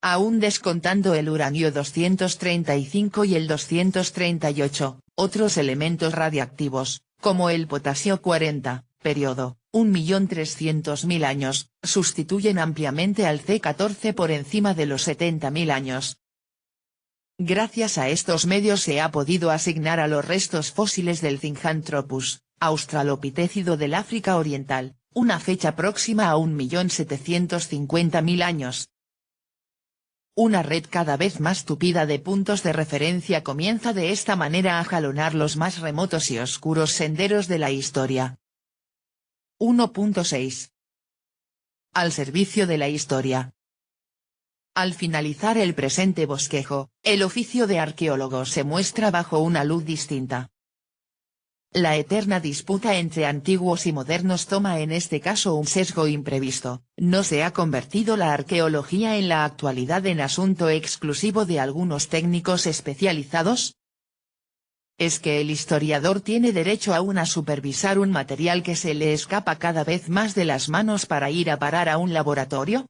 Aún descontando el uranio 235 y el 238, otros elementos radiactivos, como el potasio 40, periodo, 1.300.000 años, sustituyen ampliamente al C14 por encima de los 70.000 años. Gracias a estos medios se ha podido asignar a los restos fósiles del Zinjanthropus, australopithecino del África Oriental, una fecha próxima a 1.750.000 años. Una red cada vez más tupida de puntos de referencia comienza de esta manera a jalonar los más remotos y oscuros senderos de la historia. 1.6. Al servicio de la historia. Al finalizar el presente bosquejo, el oficio de arqueólogo se muestra bajo una luz distinta. La eterna disputa entre antiguos y modernos toma en este caso un sesgo imprevisto. ¿No se ha convertido la arqueología en la actualidad en asunto exclusivo de algunos técnicos especializados? ¿Es que el historiador tiene derecho aún a supervisar un material que se le escapa cada vez más de las manos para ir a parar a un laboratorio?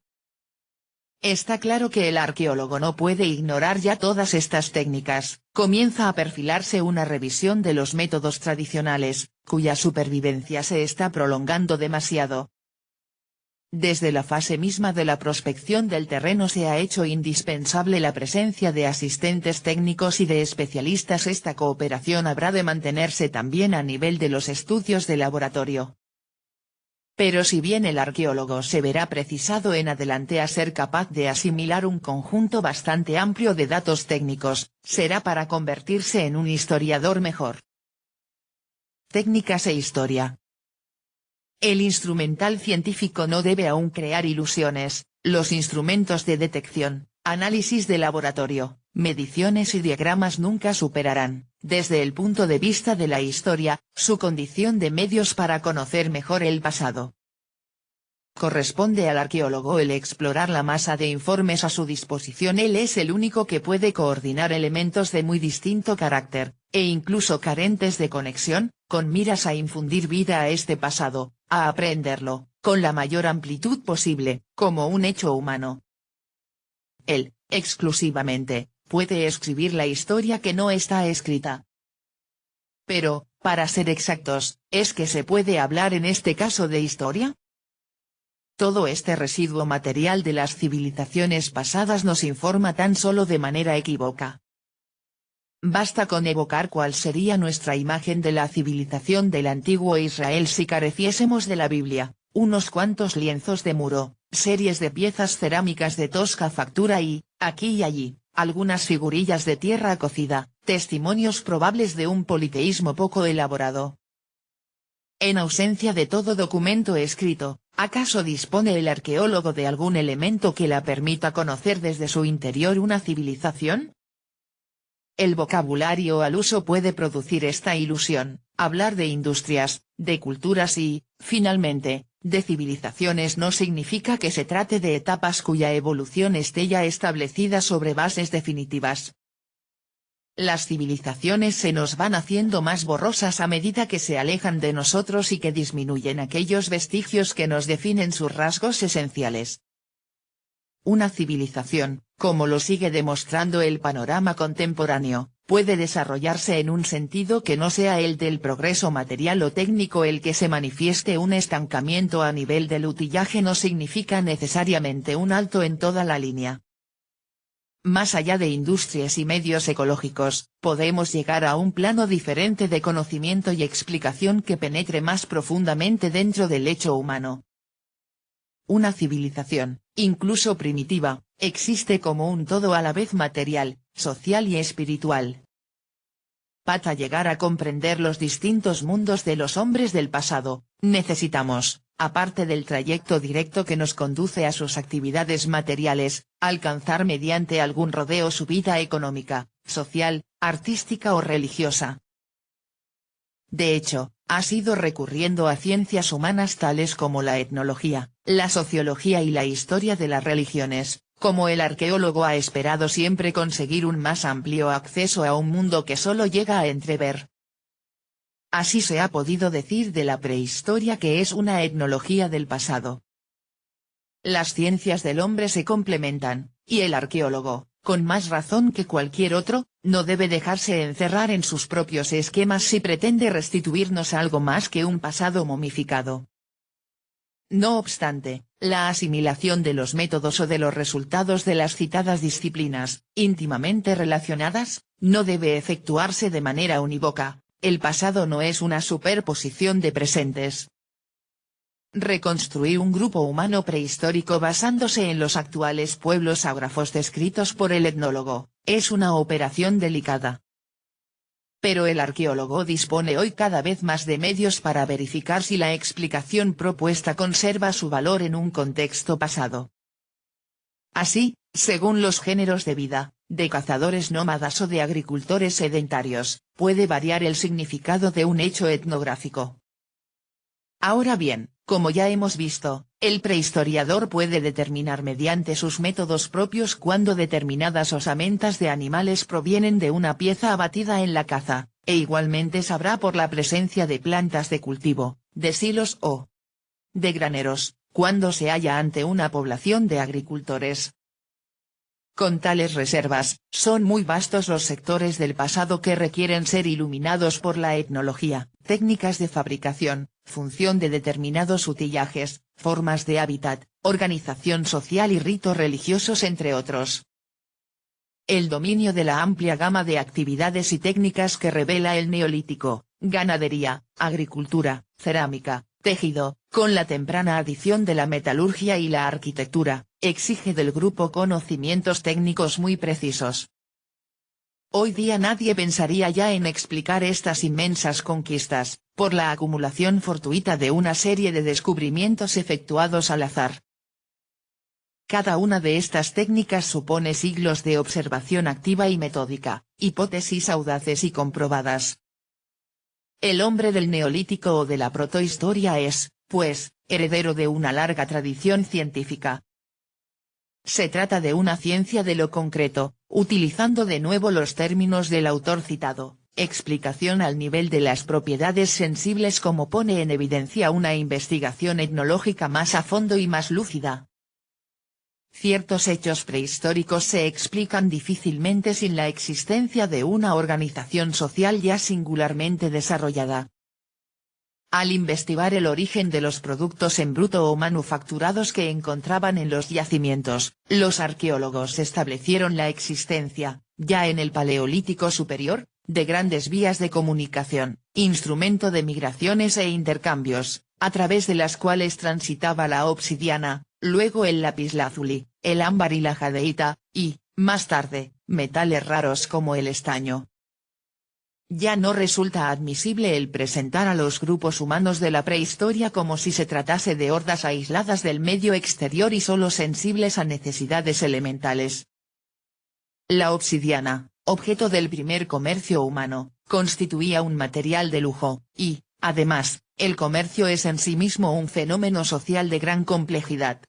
Está claro que el arqueólogo no puede ignorar ya todas estas técnicas. Comienza a perfilarse una revisión de los métodos tradicionales, cuya supervivencia se está prolongando demasiado. Desde la fase misma de la prospección del terreno se ha hecho indispensable la presencia de asistentes técnicos y de especialistas. Esta cooperación habrá de mantenerse también a nivel de los estudios de laboratorio. Pero si bien el arqueólogo se verá precisado en adelante a ser capaz de asimilar un conjunto bastante amplio de datos técnicos, será para convertirse en un historiador mejor. Técnicas e historia. El instrumental científico no debe aún crear ilusiones. Los instrumentos de detección, análisis de laboratorio, mediciones y diagramas nunca superarán, desde el punto de vista de la historia, su condición de medios para conocer mejor el pasado. Corresponde al arqueólogo el explorar la masa de informes a su disposición. Él es el único que puede coordinar elementos de muy distinto carácter, e incluso carentes de conexión, con miras a infundir vida a este pasado, a aprenderlo, con la mayor amplitud posible, como un hecho humano. Él, exclusivamente, puede escribir la historia que no está escrita. Pero, para ser exactos, ¿es que se puede hablar en este caso de historia? Todo este residuo material de las civilizaciones pasadas nos informa tan solo de manera equívoca. Basta con evocar cuál sería nuestra imagen de la civilización del antiguo Israel si careciésemos de la Biblia, unos cuantos lienzos de muro, series de piezas cerámicas de tosca factura y, aquí y allí, algunas figurillas de tierra cocida, testimonios probables de un politeísmo poco elaborado. En ausencia de todo documento escrito, ¿acaso dispone el arqueólogo de algún elemento que la permita conocer desde su interior una civilización? El vocabulario al uso puede producir esta ilusión, hablar de industrias, de culturas y, finalmente, de civilizaciones no significa que se trate de etapas cuya evolución esté ya establecida sobre bases definitivas. Las civilizaciones se nos van haciendo más borrosas a medida que se alejan de nosotros y que disminuyen aquellos vestigios que nos definen sus rasgos esenciales. Una civilización, como lo sigue demostrando el panorama contemporáneo, puede desarrollarse en un sentido que no sea el del progreso material o técnico. El que se manifieste un estancamiento a nivel del utillaje no significa necesariamente un alto en toda la línea. Más allá de industrias y medios ecológicos, podemos llegar a un plano diferente de conocimiento y explicación que penetre más profundamente dentro del hecho humano. Una civilización, incluso primitiva, existe como un todo a la vez material, social y espiritual. Para llegar a comprender los distintos mundos de los hombres del pasado, necesitamos, aparte del trayecto directo que nos conduce a sus actividades materiales, alcanzar mediante algún rodeo su vida económica, social, artística o religiosa. De hecho, ha sido recurriendo a ciencias humanas tales como la etnología, la sociología y la historia de las religiones, como el arqueólogo ha esperado siempre conseguir un más amplio acceso a un mundo que solo llega a entrever. Así se ha podido decir de la prehistoria que es una etnología del pasado. Las ciencias del hombre se complementan, y el arqueólogo, con más razón que cualquier otro, no debe dejarse encerrar en sus propios esquemas si pretende restituirnos algo más que un pasado momificado. No obstante, la asimilación de los métodos o de los resultados de las citadas disciplinas, íntimamente relacionadas, no debe efectuarse de manera unívoca. El pasado no es una superposición de presentes. Reconstruir un grupo humano prehistórico basándose en los actuales pueblos ágrafos descritos por el etnólogo, es una operación delicada. Pero el arqueólogo dispone hoy cada vez más de medios para verificar si la explicación propuesta conserva su valor en un contexto pasado. Así, según los géneros de vida, de cazadores nómadas o de agricultores sedentarios, puede variar el significado de un hecho etnográfico. Ahora bien, como ya hemos visto, el prehistoriador puede determinar mediante sus métodos propios cuándo determinadas osamentas de animales provienen de una pieza abatida en la caza, e igualmente sabrá por la presencia de plantas de cultivo, de silos o de graneros, cuando se halla ante una población de agricultores. Con tales reservas, son muy vastos los sectores del pasado que requieren ser iluminados por la etnología, técnicas de fabricación, función de determinados utillajes, formas de hábitat, organización social y ritos religiosos entre otros. El dominio de la amplia gama de actividades y técnicas que revela el Neolítico, ganadería, agricultura, cerámica, tejido, con la temprana adición de la metalurgia y la arquitectura, exige del grupo conocimientos técnicos muy precisos. Hoy día nadie pensaría ya en explicar estas inmensas conquistas, por la acumulación fortuita de una serie de descubrimientos efectuados al azar. Cada una de estas técnicas supone siglos de observación activa y metódica, hipótesis audaces y comprobadas. El hombre del Neolítico o de la protohistoria es, pues, heredero de una larga tradición científica. Se trata de una ciencia de lo concreto, utilizando de nuevo los términos del autor citado, explicación al nivel de las propiedades sensibles como pone en evidencia una investigación etnológica más a fondo y más lúcida. Ciertos hechos prehistóricos se explican difícilmente sin la existencia de una organización social ya singularmente desarrollada. Al investigar el origen de los productos en bruto o manufacturados que encontraban en los yacimientos, los arqueólogos establecieron la existencia, ya en el Paleolítico superior, de grandes vías de comunicación, instrumento de migraciones e intercambios, a través de las cuales transitaba la obsidiana, luego el lapislázuli, el ámbar y la jadeíta, y, más tarde, metales raros como el estaño. Ya no resulta admisible el presentar a los grupos humanos de la prehistoria como si se tratase de hordas aisladas del medio exterior y solo sensibles a necesidades elementales. La obsidiana, objeto del primer comercio humano, constituía un material de lujo, y, además, el comercio es en sí mismo un fenómeno social de gran complejidad.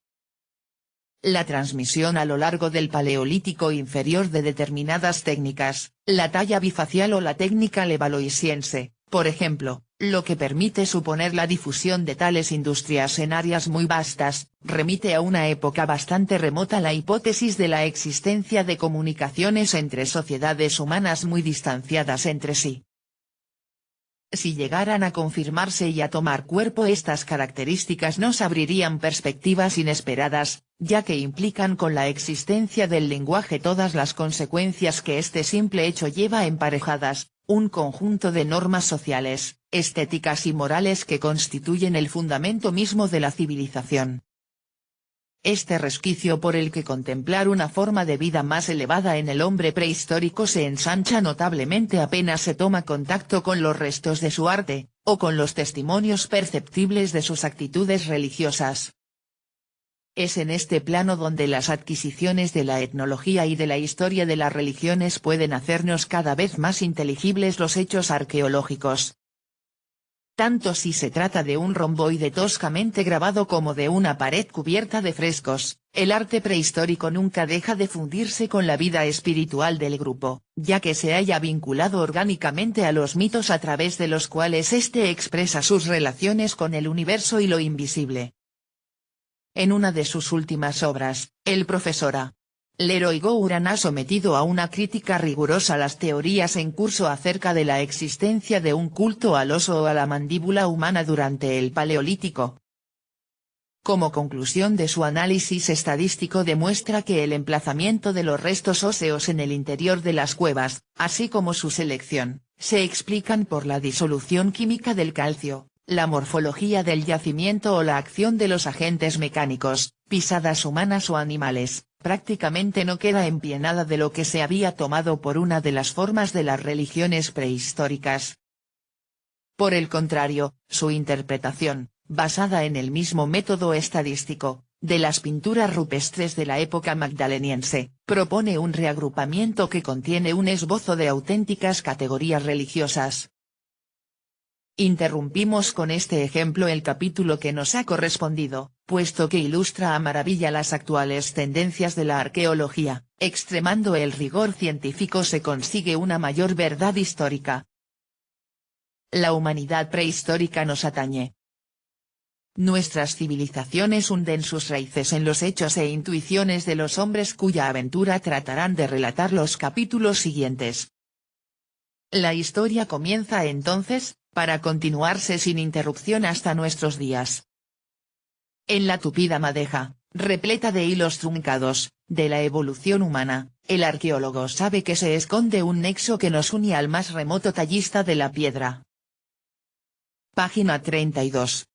La transmisión a lo largo del Paleolítico inferior de determinadas técnicas, la talla bifacial o la técnica levalloisiense, por ejemplo, lo que permite suponer la difusión de tales industrias en áreas muy vastas, remite a una época bastante remota la hipótesis de la existencia de comunicaciones entre sociedades humanas muy distanciadas entre sí. Si llegaran a confirmarse y a tomar cuerpo estas características nos abrirían perspectivas inesperadas, ya que implican con la existencia del lenguaje todas las consecuencias que este simple hecho lleva emparejadas, un conjunto de normas sociales, estéticas y morales que constituyen el fundamento mismo de la civilización. Este resquicio por el que contemplar una forma de vida más elevada en el hombre prehistórico se ensancha notablemente apenas se toma contacto con los restos de su arte, o con los testimonios perceptibles de sus actitudes religiosas. Es en este plano donde las adquisiciones de la etnología y de la historia de las religiones pueden hacernos cada vez más inteligibles los hechos arqueológicos. Tanto si se trata de un romboide toscamente grabado como de una pared cubierta de frescos, el arte prehistórico nunca deja de fundirse con la vida espiritual del grupo, ya que se haya vinculado orgánicamente a los mitos a través de los cuales éste expresa sus relaciones con el universo y lo invisible. En una de sus últimas obras, el profesor A. Leroy Gouran ha sometido a una crítica rigurosa las teorías en curso acerca de la existencia de un culto al oso o a la mandíbula humana durante el Paleolítico. Como conclusión de su análisis estadístico demuestra que el emplazamiento de los restos óseos en el interior de las cuevas, así como su selección, se explican por la disolución química del calcio, la morfología del yacimiento o la acción de los agentes mecánicos, pisadas humanas o animales. Prácticamente no queda en pie nada de lo que se había tomado por una de las formas de las religiones prehistóricas. Por el contrario, su interpretación, basada en el mismo método estadístico, de las pinturas rupestres de la época magdaleniense, propone un reagrupamiento que contiene un esbozo de auténticas categorías religiosas. Interrumpimos con este ejemplo el capítulo que nos ha correspondido, puesto que ilustra a maravilla las actuales tendencias de la arqueología. Extremando el rigor científico se consigue una mayor verdad histórica. La humanidad prehistórica nos atañe. Nuestras civilizaciones hunden sus raíces en los hechos e intuiciones de los hombres cuya aventura tratarán de relatar los capítulos siguientes. La historia comienza entonces, para continuarse sin interrupción hasta nuestros días. En la tupida madeja, repleta de hilos truncados, de la evolución humana, el arqueólogo sabe que se esconde un nexo que nos une al más remoto tallista de la piedra. Página 32.